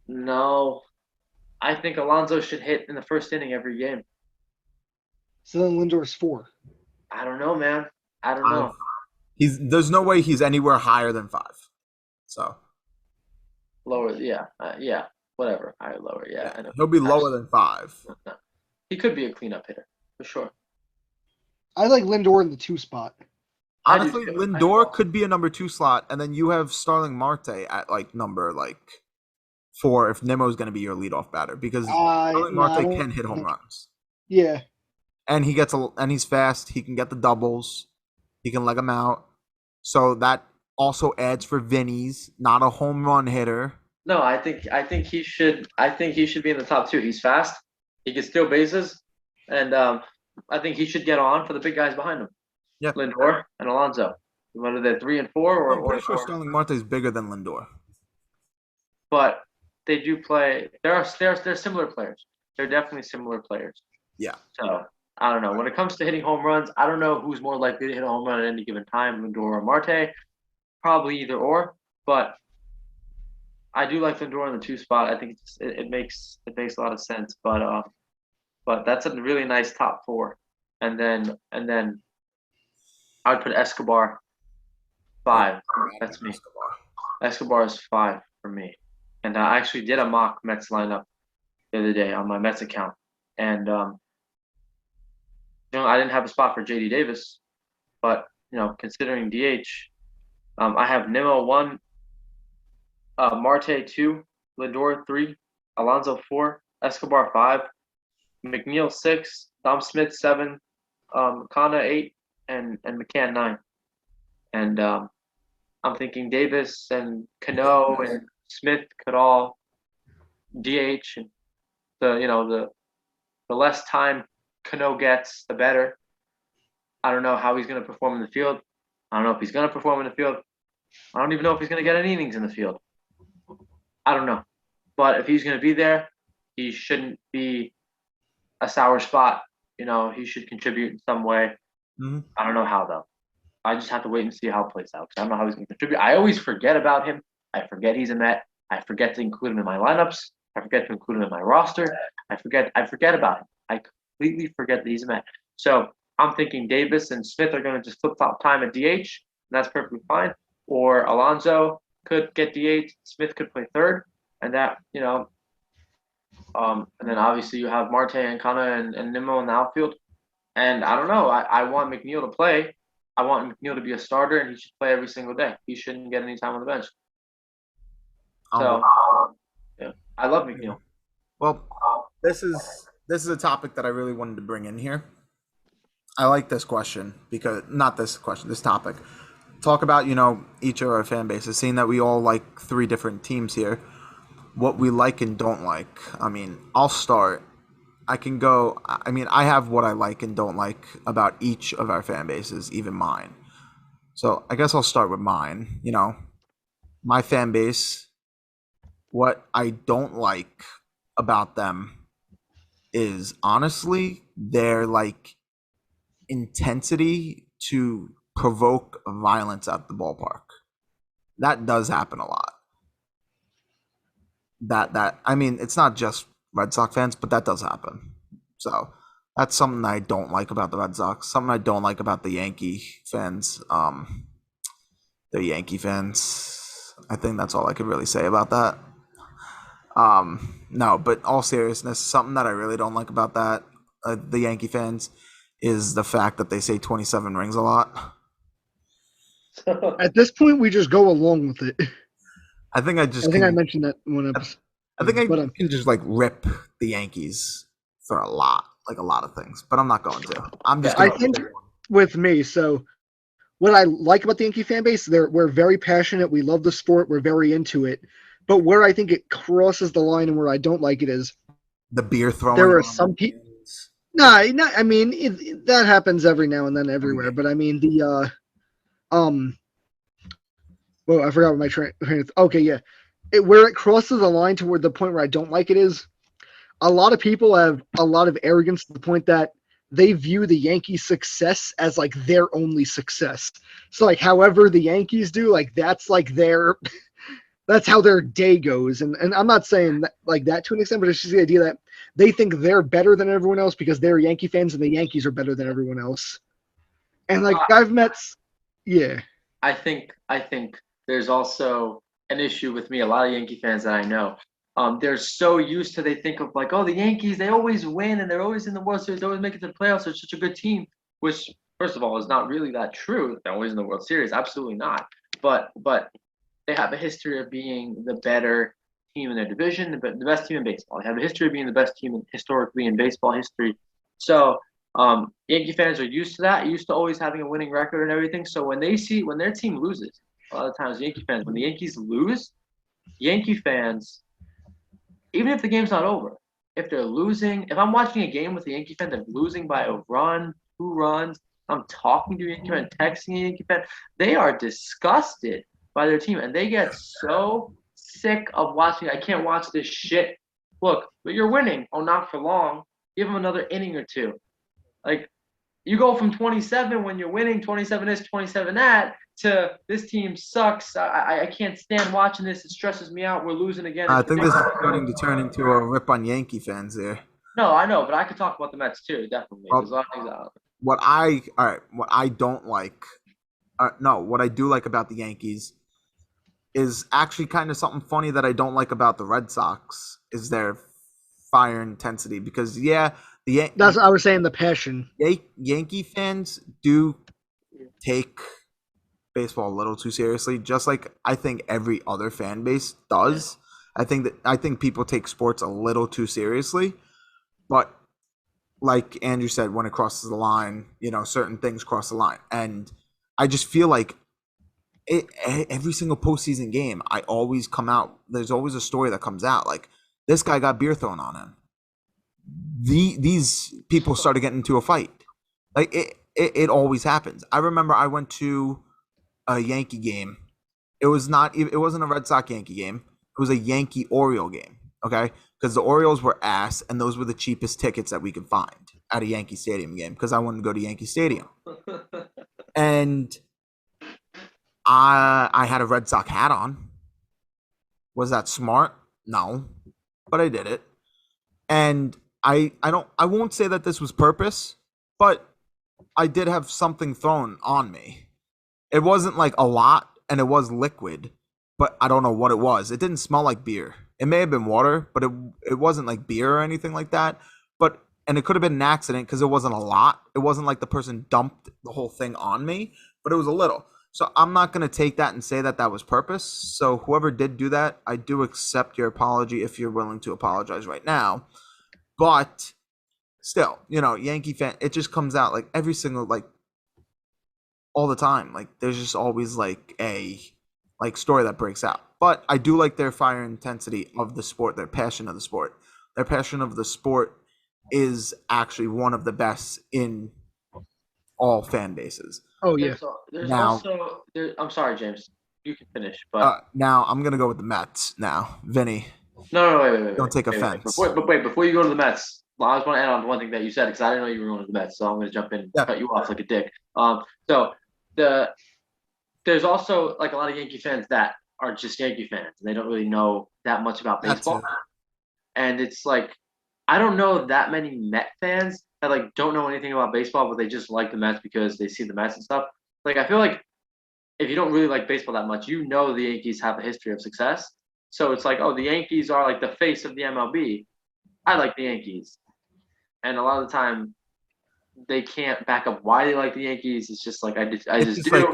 No. I think Alonso should hit in the first inning every game. So then Lindor's 4. I don't know, man. I don't know. There's no way he's anywhere higher than 5. So lower, yeah, whatever. Higher, lower, yeah. I know. He'll be lower than 5. No. He could be a cleanup hitter for sure. I like Lindor in the 2 spot. Honestly, Lindor could be a number 2 slot, and then you have Starling Marte at like number 4 if Nimmo's going to be your leadoff batter, because Starling Marte can hit home runs. Yeah. And he's fast. He can get the doubles. He can leg them out. So that also adds for Vinny's, not a home run hitter. No, I think he should be in the top 2. He's fast. He can steal bases, and I think he should get on for the big guys behind him. Yeah. Lindor and Alonso. Whether they're 3 and 4 or. I'm pretty sure Starling Marte is bigger than Lindor. But they do play. They're similar players. They're definitely similar players. Yeah. So I don't know. When it comes to hitting home runs, I don't know who's more likely to hit a home run at any given time, Lindor or Marte. Probably either or. But I do like Lindor in the 2 spot. I think it makes a lot of sense. But that's a really nice top 4. And then I would put Escobar 5. That's me. Escobar is 5 for me. And I actually did a mock Mets lineup the other day on my Mets account. And, I didn't have a spot for J.D. Davis. But, considering DH, I have Nimmo 1, Marte 2, Lindor 3, Alonso 4, Escobar 5, McNeil 6, Dom Smith 7, Kana 8, and McCann 9. And I'm thinking Davis and Cano and Smith could all DH, and the less time Cano gets, the better. I don't know how he's going to perform in the field. I don't know if he's going to perform in the field. I don't even know if he's going to get any innings in the field. I don't know. But if he's going to be there, he shouldn't be a sour spot. He should contribute in some way. Mm-hmm. I don't know how, though. I just have to wait and see how it plays out because I don't know how he's going to contribute. I always forget about him. I forget he's a Met. I forget to include him in my lineups. I forget to include him in my roster. I forget about him. I completely forget that he's a Met. So I'm thinking Davis and Smith are going to just flip flop time at DH, and that's perfectly fine. Or Alonso could get DH. Smith could play third, and that and then obviously you have Marte and Kana and Nimmo in the outfield. And I don't know. I want McNeil to play. I want McNeil to be a starter, and he should play every single day. He shouldn't get any time on the bench. So, yeah, I love McNeil. Well, this is a topic that I really wanted to bring in here. I like this question because not this question, this topic. Talk about each of our fan bases, seeing that we all like 3 different teams here. What we like and don't like. I mean, I'll start. I can go. I mean, I have what I like and don't like about each of our fan bases, even mine. So I guess I'll start with mine. My fan base. What I don't like about them is honestly their intensity to provoke violence at the ballpark. That does happen a lot. That I mean, it's not just Red Sox fans, but that does happen. So that's something I don't like about the Red Sox. Something I don't like about the Yankee fans. The Yankee fans. I think that's all I could really say about that. No, but all seriousness, something that I really don't like about that, the Yankee fans, is the fact that they say 27 rings a lot. At this point, we just go along with it. I think I mentioned that in one episode. I think I can just rip the Yankees for a lot of things, but I'm not going to. I'm just. I think with me, so what I like about the Yankee fan base, we're very passionate. We love the sport. We're very into it. But where I think it crosses the line and where I don't like it is the beer throwing. There are some people. No, I mean that happens every now and then everywhere. But I mean well, I forgot what my train. Okay, yeah, where it crosses the line toward the point where I don't like it is a lot of people have a lot of arrogance to the point that they view the Yankees' success as their only success. So however the Yankees do, that's their that's how their day goes. And I'm not saying that to an extent, but it's just the idea that they think they're better than everyone else because they're Yankee fans and the Yankees are better than everyone else. And I've met, yeah. I think there's also an issue with me. A lot of Yankee fans that I know, they're so used to, they think of the Yankees, they always win and they're always in the World Series, they always make it to the playoffs. They're such a good team, which first of all is not really that true. They're always in the World Series, absolutely not. But they have a history of being the better team in their division, the best team in baseball. They have a history of being the best team historically in baseball history. So Yankee fans are used to that, used to always having a winning record and everything. So when their team loses, a lot of times Yankee fans, when the Yankees lose, Yankee fans, even if the game's not over, if they're losing, if I'm watching a game with a Yankee fan that's losing by a run, 2 runs, I'm talking to a Yankee fan, texting a Yankee fan, they are disgusted by their team, and they get so sick of watching. I can't watch this shit. Look, but you're winning. Oh, not for long. Give them another inning or 2. You go from 27 when you're winning, 27 this, 27 that, to this team sucks. I can't stand watching this. It stresses me out. We're losing again. I think this is starting to turn into a rip on Yankee fans there. No, I know, but I could talk about the Mets too, definitely. There's a lot of things out there. What I don't like, what I do like about the Yankees is actually kind of something funny that I don't like about the Red Sox is their fire intensity, because that's what I was saying, the passion. Yankee fans do take baseball a little too seriously, just like I think every other fan base does. I think people take sports a little too seriously, but like Andrew said, when it crosses the line, certain things cross the line, and I just feel like every single postseason game, I always come out. There's always a story that comes out like this guy got beer thrown on him. These people started getting into a fight. It always happens. I remember I went to a Yankee game. It wasn't a Red Sox Yankee game. It was a Yankee Oriole game. Okay, because the Orioles were ass, and those were the cheapest tickets that we could find at a Yankee Stadium game because I wanted to go to Yankee Stadium. And I had a Red Sox hat on. Was that smart? No, but I did it. And I won't say that this was purpose, but I did have something thrown on me. It wasn't like a lot, and it was liquid, but I don't know what it was. It didn't smell like beer. It may have been water, but it wasn't like beer or anything like that. But and it could have been an accident because it wasn't a lot. It wasn't like the person dumped the whole thing on me, but it was a little. So I'm not gonna take that and say that that was purpose. So whoever did do that, I do accept your apology if you're willing to apologize right now. But still, Yankee fan, it just comes out like every single all the time. Like there's just always like a story that breaks out. But I do like their fire intensity of the sport, their passion of the sport. Their passion of the sport is actually one of the best in all fan bases. Oh yeah. I'm sorry, James. You can finish, but now I'm gonna go with the Mets. Now, Vinny. No, wait. Don't take offense. Before you go to the Mets, I just want to add on to one thing that you said because I didn't know you were going to the Mets, so I'm going to jump in and cut you off like a dick. So there's also like a lot of Yankee fans that are just Yankee fans and they don't really know that much about baseball. And it's like I don't know that many Met fans that like don't know anything about baseball, but they just like the Mets because they see the Mets and stuff. Like I feel like if you don't really like baseball that much, the Yankees have a history of success. So it's like, oh, the Yankees are like the face of the MLB. I like the Yankees. And a lot of the time, they can't back up why they like the Yankees. It's just like I just do. Like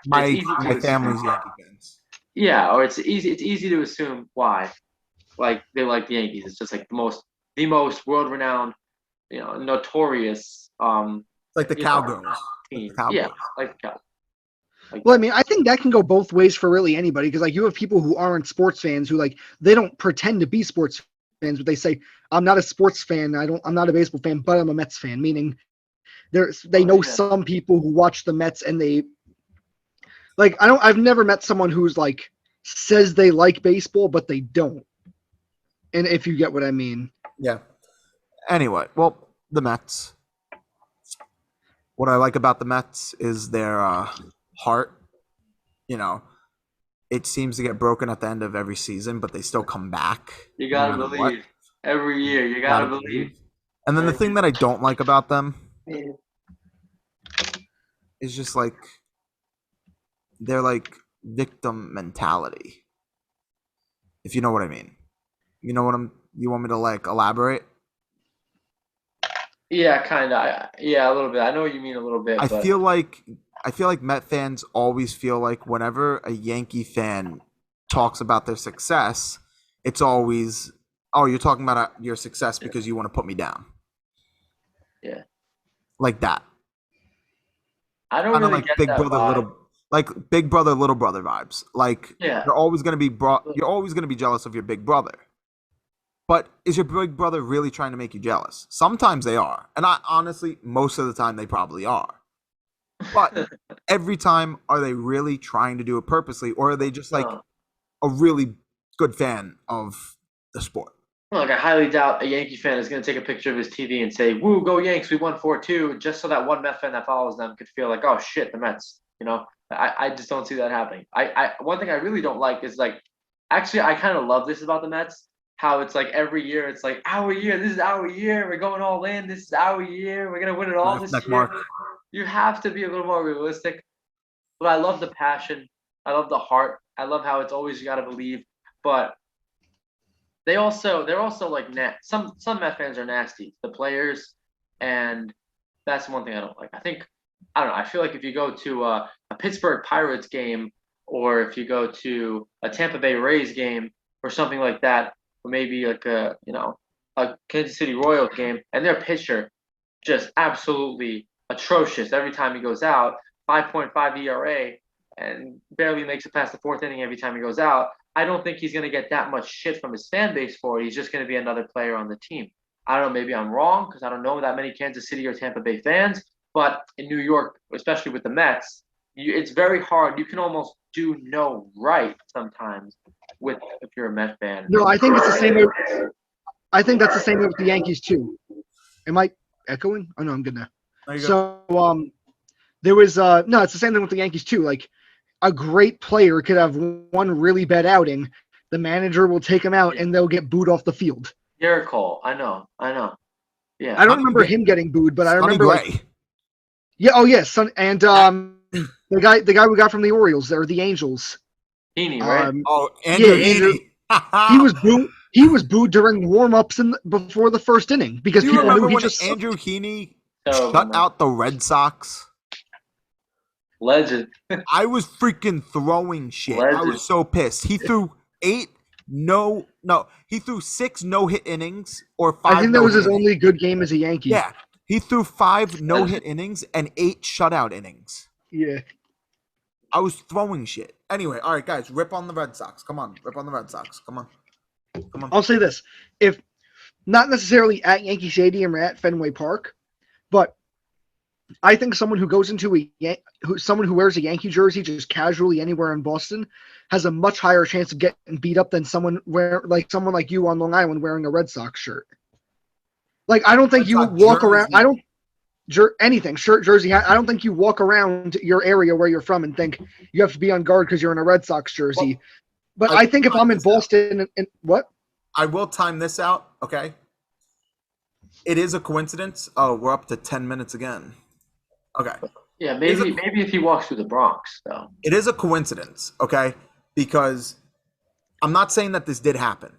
my family's Yankee fans. Yeah, or it's easy to assume why, like they like the Yankees. It's just like the most world-renowned, notorious. Like the Cowgirls. Team. Yeah, like the Cowgirls. Well, I mean, I think that can go both ways for really anybody because, like, you have people who aren't sports fans who, like, they don't pretend to be sports fans, but they say, "I'm not a sports fan. I'm not a baseball fan, but I'm a Mets fan." Meaning, they know some people who watch the Mets and they, like, I've never met someone who's like says they like baseball, but they don't. And if you get what I mean. Yeah. Anyway, well, the Mets. What I like about the Mets is their heart. It seems to get broken at the end of every season, but they still come back. You gotta believe. Every year, you gotta believe. And then the thing that I don't like about them is just like they're like victim mentality. If you know what I mean. You know what you want me to like elaborate? Yeah, kind of. Yeah, a little bit. I know what you mean a little bit. I feel like Met fans always feel like whenever a Yankee fan talks about their success, it's always, "Oh, you're talking about your success because you want to put me down." Yeah. Like that. I don't really like get Big that Brother, vibe. Big Brother, Little Brother vibes. Like you're always gonna be jealous of your big brother. But is your big brother really trying to make you jealous? Sometimes they are. And honestly, most of the time they probably are. But every time, are they really trying to do it purposely? Or are they just like a really good fan of the sport? Well, like I highly doubt a Yankee fan is going to take a picture of his TV and say, "Woo, go Yanks, we won 4-2," just so that one Met fan that follows them could feel like, "Oh shit, the Mets." I just don't see that happening. One thing I really don't like is like, actually, I kind of love this about the Mets. How it's like every year, it's like our year. This is our year. We're going all in. This is our year. We're gonna win it all this year. Mark. You have to be a little more realistic. But I love the passion. I love the heart. I love how it's always you gotta believe. But they're also like some Met fans are nasty. The players, and that's one thing I don't like. I don't know. I feel like if you go to a Pittsburgh Pirates game, or if you go to a Tampa Bay Rays game, or something like that. Or maybe like a Kansas City Royals game, and their pitcher just absolutely atrocious every time he goes out, 5.5 ERA, and barely makes it past the fourth inning every time he goes out. I don't think he's going to get that much shit from his fan base for it. He's just going to be another player on the team. I don't know, maybe I'm wrong because I don't know that many Kansas City or Tampa Bay fans, but in New York, especially with the Mets, it's very hard. You can almost do no right sometimes if you're a Met fan. No, I think it's the same. I think that's the same with the Yankees too. Am I echoing? Oh no, I'm good now. So there was no, it's the same thing with the Yankees too. Like a great player could have one really bad outing. The manager will take him out, and they'll get booed off the field. Garrett Cole. I know. Yeah. I don't remember him getting booed, but I Sonny remember Gray. like, yeah, oh yes, and the guy we got from the Orioles, or the Angels. Heaney, right? Andrew yeah, Andrew. Heaney. He was booed during warm-ups before the first inning because Do you people remember knew he when just Andrew Heaney Oh, shut man. out the Red Sox? Legend. I was freaking throwing shit. I Legend. was so pissed. He threw he threw 6 no-hit innings or 5 I think that was his no-hit only good game as a Yankee. Yeah. He threw 5 no-hit innings and 8 shutout innings. Yeah. I was throwing shit. Anyway, all right, guys, rip on the Red Sox. Come on, rip on the Red Sox. Come on. I'll say this: if not necessarily at Yankee Stadium or at Fenway Park, but I think someone who goes into someone who wears a Yankee jersey just casually anywhere in Boston has a much higher chance of getting beat up than someone like you on Long Island wearing a Red Sox shirt. Like I don't think you walk around. I don't anything shirt, jersey, hat. I don't think you walk around your area where you're from and think you have to be on guard because you're in a Red Sox jersey. But I think if I'm in Boston and what? I will time this out, okay? It is a coincidence. Oh, we're up to 10 minutes again. Okay. Yeah, maybe if he walks through the Bronx, though. It is a coincidence, okay? Because I'm not saying that this did happen.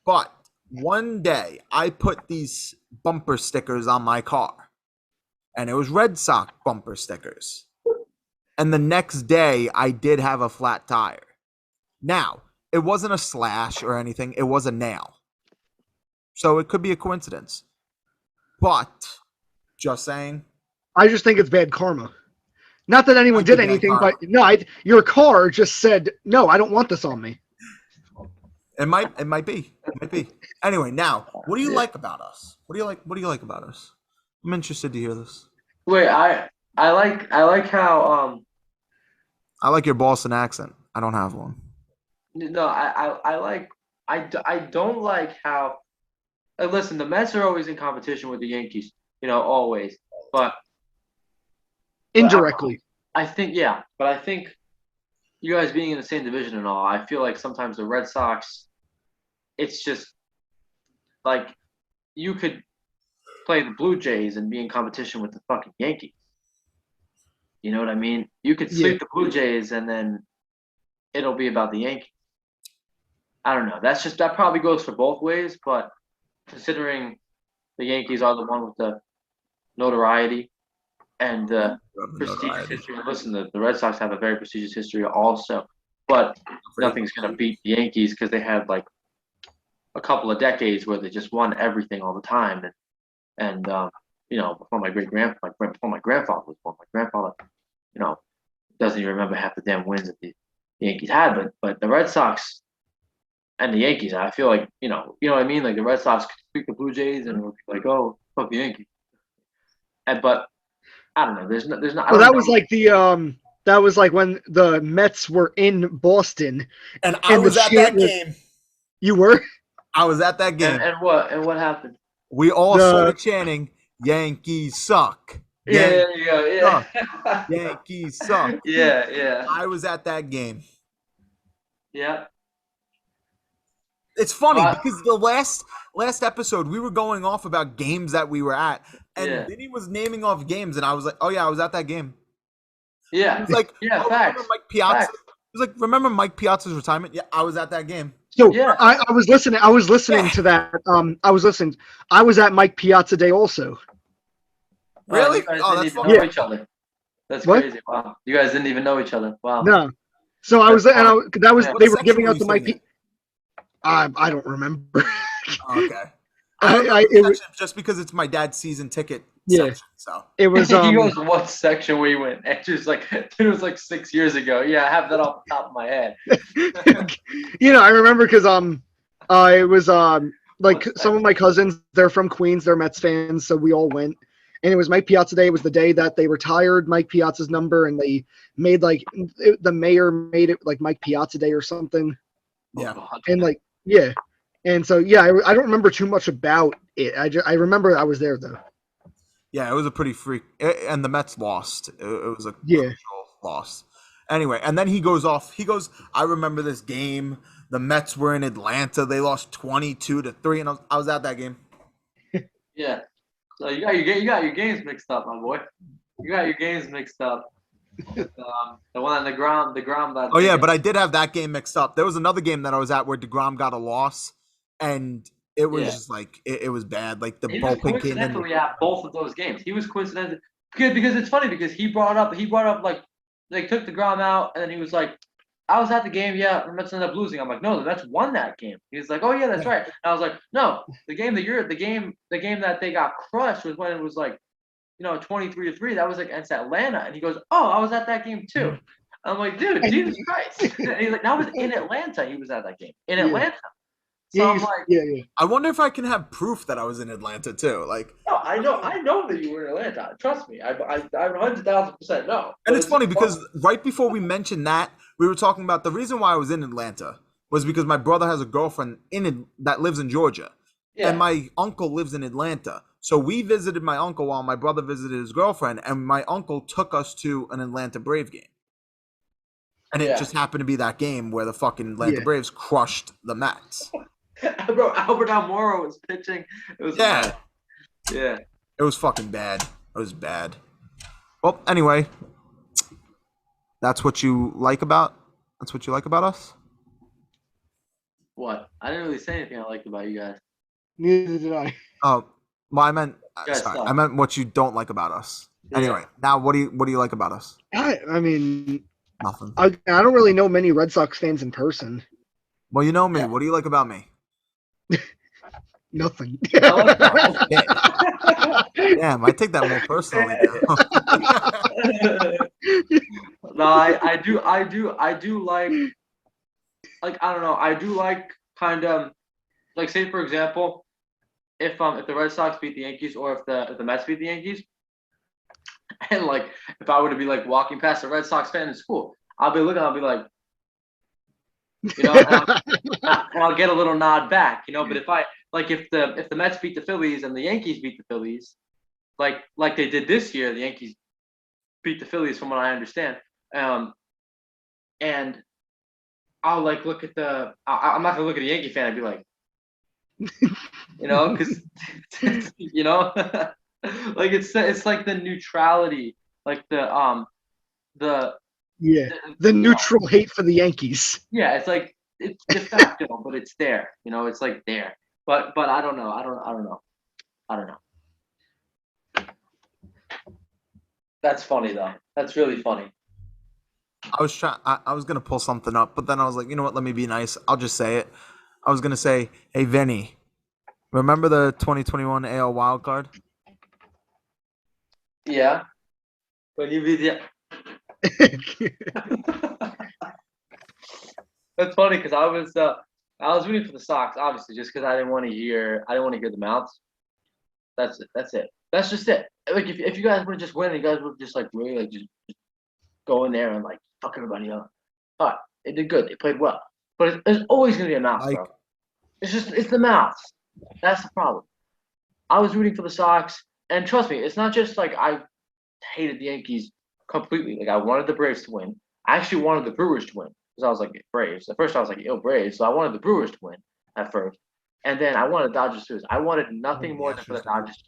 But one day I put these bumper stickers on my car. And it was Red Sox bumper stickers. And the next day I did have a flat tire. Now, it wasn't a slash or anything. It was a nail. So it could be a coincidence. But, just saying. I just think it's bad karma. Not that anyone did anything, but no, your car just said, no, I don't want this on me. It might be. Anyway, now, what do you like about us? What do you like about us? I'm interested to hear this. Wait, I like how I like your Boston accent. I don't have one. no, I don't like how listen, the Mets are always in competition with the Yankees, always. But indirectly. I think you guys being in the same division and all, I feel like sometimes the Red Sox, it's just like you could play the Blue Jays and be in competition with the fucking Yankees. You know what I mean? You could sweep the Blue Jays and then it'll be about the Yankees. I don't know. That probably goes for both ways, but considering the Yankees are the one with the notoriety and the prestigious history. Listen, the Red Sox have a very prestigious history also, but nothing's going to beat the Yankees because they had like a couple of decades where they just won everything all the time. And before my grandfather was born, my grandfather, doesn't even remember half the damn wins that the Yankees had. But the Red Sox and the Yankees, I feel like, you know what I mean? Like the Red Sox could beat the Blue Jays and it would be like, oh, fuck the Yankees. But I don't know. There's not. Well, that was like that was like when the Mets were in Boston, and I was at that game. You were? I was at that game. And what happened? We all started chanting, "Yankees suck." Yeah. Yankees suck. Yeah. I was at that game. Yeah. It's funny because the last episode we were going off about games that we were at, and Vinny was naming off games, and I was like, "Oh yeah, I was at that game." Yeah. He was like, facts. Mike Piazza. He was like, "Remember Mike Piazza's retirement?" Yeah, I was at that game. So I was listening. I was listening to that. I was listening. I was at Mike Piazza Day also. Really? You guys that's didn't even funny. know each other. That's crazy. Wow. You guys didn't even know each other. Wow. No. So I was, and they were giving out the Mike. I don't remember. Okay. It was just because it's my dad's season ticket section. So it was. He goes, what section we went? And it was like 6 years ago. Yeah, I have that off the top of my head. I remember because it was like some of my cousins. They're from Queens. They're Mets fans, so we all went. And it was Mike Piazza Day. It was the day that they retired Mike Piazza's number, and they made the mayor made it like Mike Piazza Day or something. Yeah. And and so I don't remember too much about it. I remember I was there though. Yeah, it was a pretty freak, and the Mets lost. It was a crucial loss. Anyway, and then he goes off. He goes, I remember this game. The Mets were in Atlanta. They lost 22-3, and I was at that game. Yeah. So you got your games mixed up, my boy. You got your games mixed up. With, the one on the ground. That. Oh yeah, but I did have that game mixed up. There was another game that I was at where DeGrom got a loss, and it was just like it was bad. Like the he was bullpen came in. coincidentally at both of those games. He was coincidental because it's funny because he brought up like they took DeGrom out and then he was like, I was at the game, yeah, the Mets ended up losing. I'm like, no, the Mets won that game. He was like, oh yeah, that's right. And I was like, no, the game that they got crushed was when it was like, 23-3. That was against Atlanta. And he goes, oh, I was at that game too. I'm like, dude, Jesus Christ. And he's like, that was in Atlanta. He was at that game in Atlanta. So I'm like, yeah. I wonder if I can have proof that I was in Atlanta too. Like, no, I know that you were in Atlanta. Trust me, I'm 100,000% no. and it's funny because right before we mentioned that, we were talking about the reason why I was in Atlanta was because my brother has a girlfriend that lives in Georgia, and my uncle lives in Atlanta. So we visited my uncle while my brother visited his girlfriend, and my uncle took us to an Atlanta Brave game. And it just happened to be that game where the fucking Atlanta Braves crushed the Mets. Bro, Albert Almora was pitching. It was bad. Yeah. It was fucking bad. It was bad. Well, anyway, that's what you like about us? What? I didn't really say anything I liked about you guys. Neither did I. Oh, well, I meant Sorry, I meant what you don't like about us. Anyway, now what do you like about us? I mean, Nothing. I don't really know many Red Sox fans in person. Well, you know me. What do you like about me? Nothing. Damn, I take that more personally now. No, I do like I don't know. I do like kind of like say for example, if the Red Sox beat the Yankees or if the Mets beat the Yankees, and like if I were to be like walking past a Red Sox fan in school, I'll be like, and I'll get a little nod back, But if the Mets beat the Phillies and the Yankees beat the Phillies, like they did this year, the Yankees beat the Phillies from what I understand, and I'll like look at I'm not gonna look at a Yankee fan and be like, because like it's like the neutrality, like the neutral hate for the Yankees. Yeah, it's like it's de facto, but it's there. It's like there. But I don't know. I don't know. That's funny though. That's really funny. I was gonna pull something up, but then I was like, you know what? Let me be nice. I'll just say it. I was gonna say, hey Vinny, remember the 2021 AL wild card? Yeah. When you beat the. That's funny because I was rooting for the Sox, obviously, just because I didn't want to hear the mouths. That's it. That's just it. Like if you guys would just win, you guys would just like really like just go in there and like fuck everybody up. But they did good. They played well. But there's always gonna be a mouth, bro. It's the mouths. That's the problem. I was rooting for the Sox, and trust me, it's not just like I hated the Yankees completely. Like I wanted the Braves to win. I actually wanted the Brewers to win because I was like Braves. At first I was like, yo, Braves. So I wanted the Brewers to win at first, and then I wanted the Dodgers to lose. I wanted nothing more than for the Dodgers.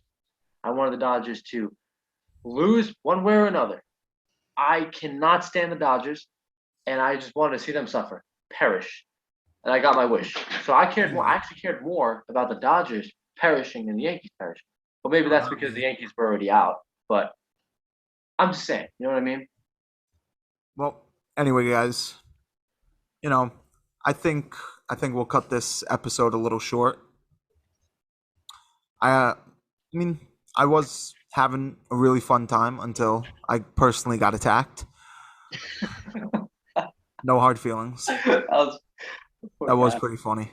I wanted the Dodgers to lose one way or another. I cannot stand the Dodgers, and I just wanted to see them suffer, perish, and I got my wish. So I cared more. I actually cared more about the Dodgers perishing than the Yankees perishing. Well, maybe that's because the Yankees were already out, but I'm just saying, you know what I mean? Well, anyway, guys, I think we'll cut this episode a little short. I mean, I was having a really fun time until I personally got attacked. No hard feelings. That was pretty funny.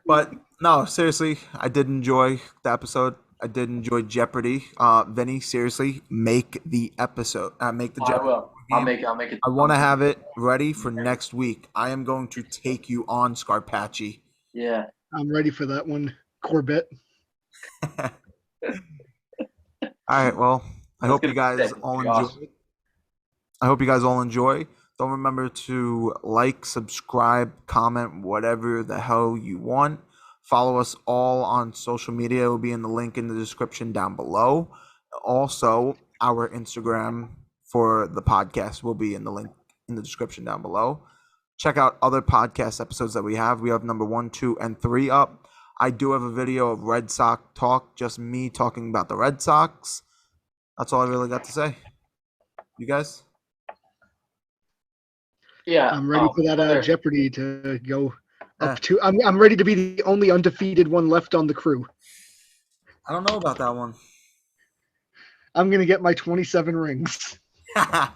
But no, seriously, I did enjoy the episode. I did enjoy Jeopardy. Vinny, seriously, make the episode. Make the Jeopardy. I will. I'll make it. I want to have it ready for next week. I am going to take you on, Scarpacci. Yeah. I'm ready for that one, Corbett. All right, well, I hope you guys all enjoyed it. I hope you guys all enjoy. Don't remember to like, subscribe, comment, whatever the hell you want. Follow us all on social media. It will be in the link in the description down below. Also, our Instagram for the podcast will be in the link in the description down below. Check out other podcast episodes that we have. We have number 1, 2, and 3 up. I do have a video of Red Sox talk, just me talking about the Red Sox. That's all I really got to say. You guys? Yeah. I'm ready for that there. Jeopardy to go Yeah. up to. I'm ready to be the only undefeated one left on the crew. I don't know about that one. I'm gonna get my 27 rings. No,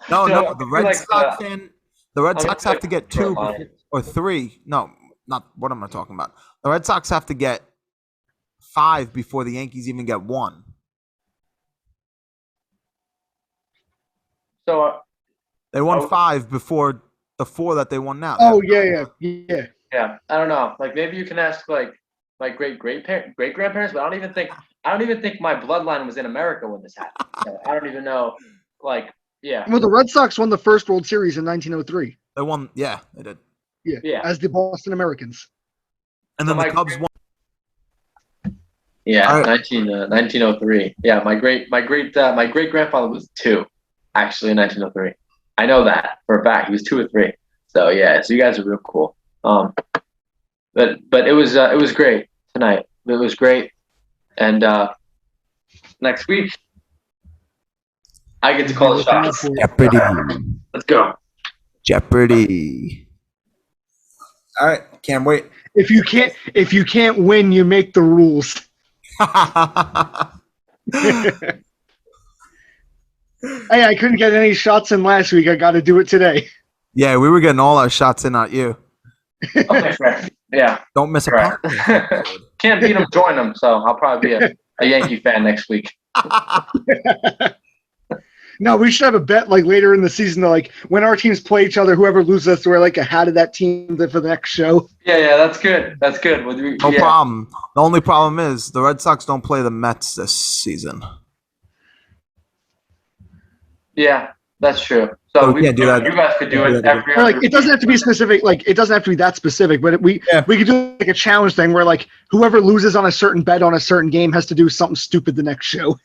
the Red like, Sox the Red I'm Sox gonna have to pick get 2 Lions. or 3. No, not what am I talking about? The Red Sox have to get 5 before the Yankees even get 1. So They won 5 before the 4 that they won now. Oh yeah. yeah, I don't know. Like maybe you can ask like my great grandparents, but I don't even think my bloodline was in America when this happened. So I don't even know. Like yeah. Well, the Red Sox won the first World Series in 1903. They won. Yeah, they did. Yeah. As the Boston Americans. And then So the my Cubs won. Yeah, All right. 1903. Yeah, my great grandfather was 2, actually in 1903. I know that for a fact. He was 2 or 3. So yeah, so you guys are real cool. But it was great tonight. It was great, and next week I get to call the shots. Jeopardy. Let's go. Jeopardy. All right, can't wait. If you can't win, you make the rules. Hey, I couldn't get any shots in last week. I got to do it today. Yeah, we were getting all our shots in, not you. Okay, fair. Yeah, Don't miss a right. podcast. Can't beat them, join them. So I'll probably be a Yankee fan next week. No, we should have a bet like later in the season. Like when our teams play each other, whoever loses has to wear like a hat of that team for the next show. Yeah, that's good. That's good. No problem. The only problem is the Red Sox don't play the Mets this season. Yeah, that's true. So we can't do that. You guys could do it every Or, like other it doesn't have to be specific. Like it doesn't have to be that specific. But we could do like a challenge thing where like whoever loses on a certain bet on a certain game has to do something stupid the next show.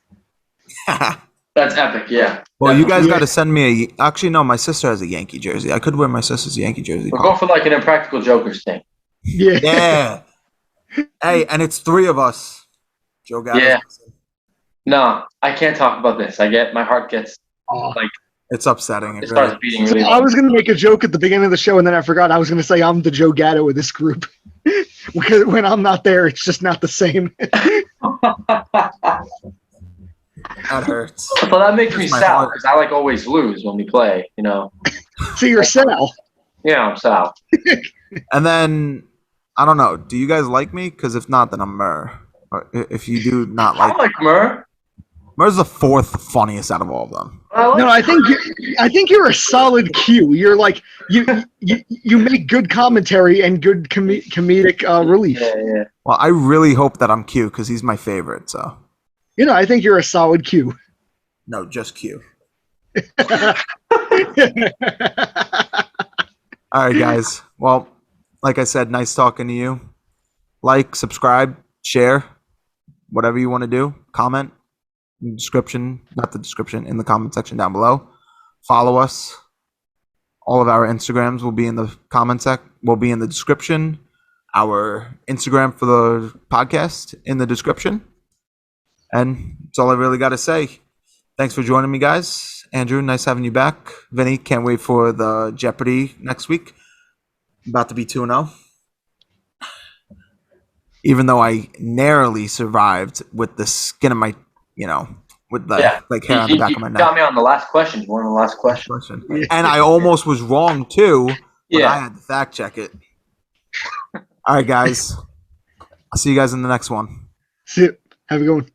That's epic, yeah. Well, you guys got to send me a. Actually, no, my sister has a Yankee jersey. I could wear my sister's Yankee jersey. We'll go for like an Impractical Jokers thing. Yeah. Yeah. Hey, and it's 3 of us. Joe Gattis. Yeah. No, I can't talk about this. My heart gets like It's upsetting. it starts beating really I loud. was gonna make a joke at the beginning of the show and then I forgot. I was gonna say I'm the Joe Gatto of this group. Because when I'm not there, it's just not the same. That hurts. So that makes me My sad heart. because I like always lose when we play. You know. So you're Sal. Yeah, I'm Sal. And then I don't know. Do you guys like me? Because if not, then I'm Murr. Or if you do not I like, like Murr. Murr's the 4th funniest out of all of them. No, I think you're a solid Q. You're like you make good commentary and good comedic relief. Yeah. Well, I really hope that I'm Q because he's my favorite. So You know, I think you're a solid Q. no, just Q. All right, guys. Well, like I said, nice talking to you. Like, subscribe, share, whatever you want to do. Comment in the description, not the description, in the comment section down below. Follow us. All of our Instagrams will be in the will be in the description. Our Instagram for the podcast in the description. And that's all I really got to say. Thanks for joining me, guys. Andrew, nice having you back. Vinny, can't wait for the Jeopardy next week. About to be 2-0. Even though I narrowly survived with the skin of my, with the hair on the back of my neck. Got me on the last question. You wanted the last question. And I almost was wrong too, but I had to fact check it. All right, guys. I'll see you guys in the next one. See you. Have a good one.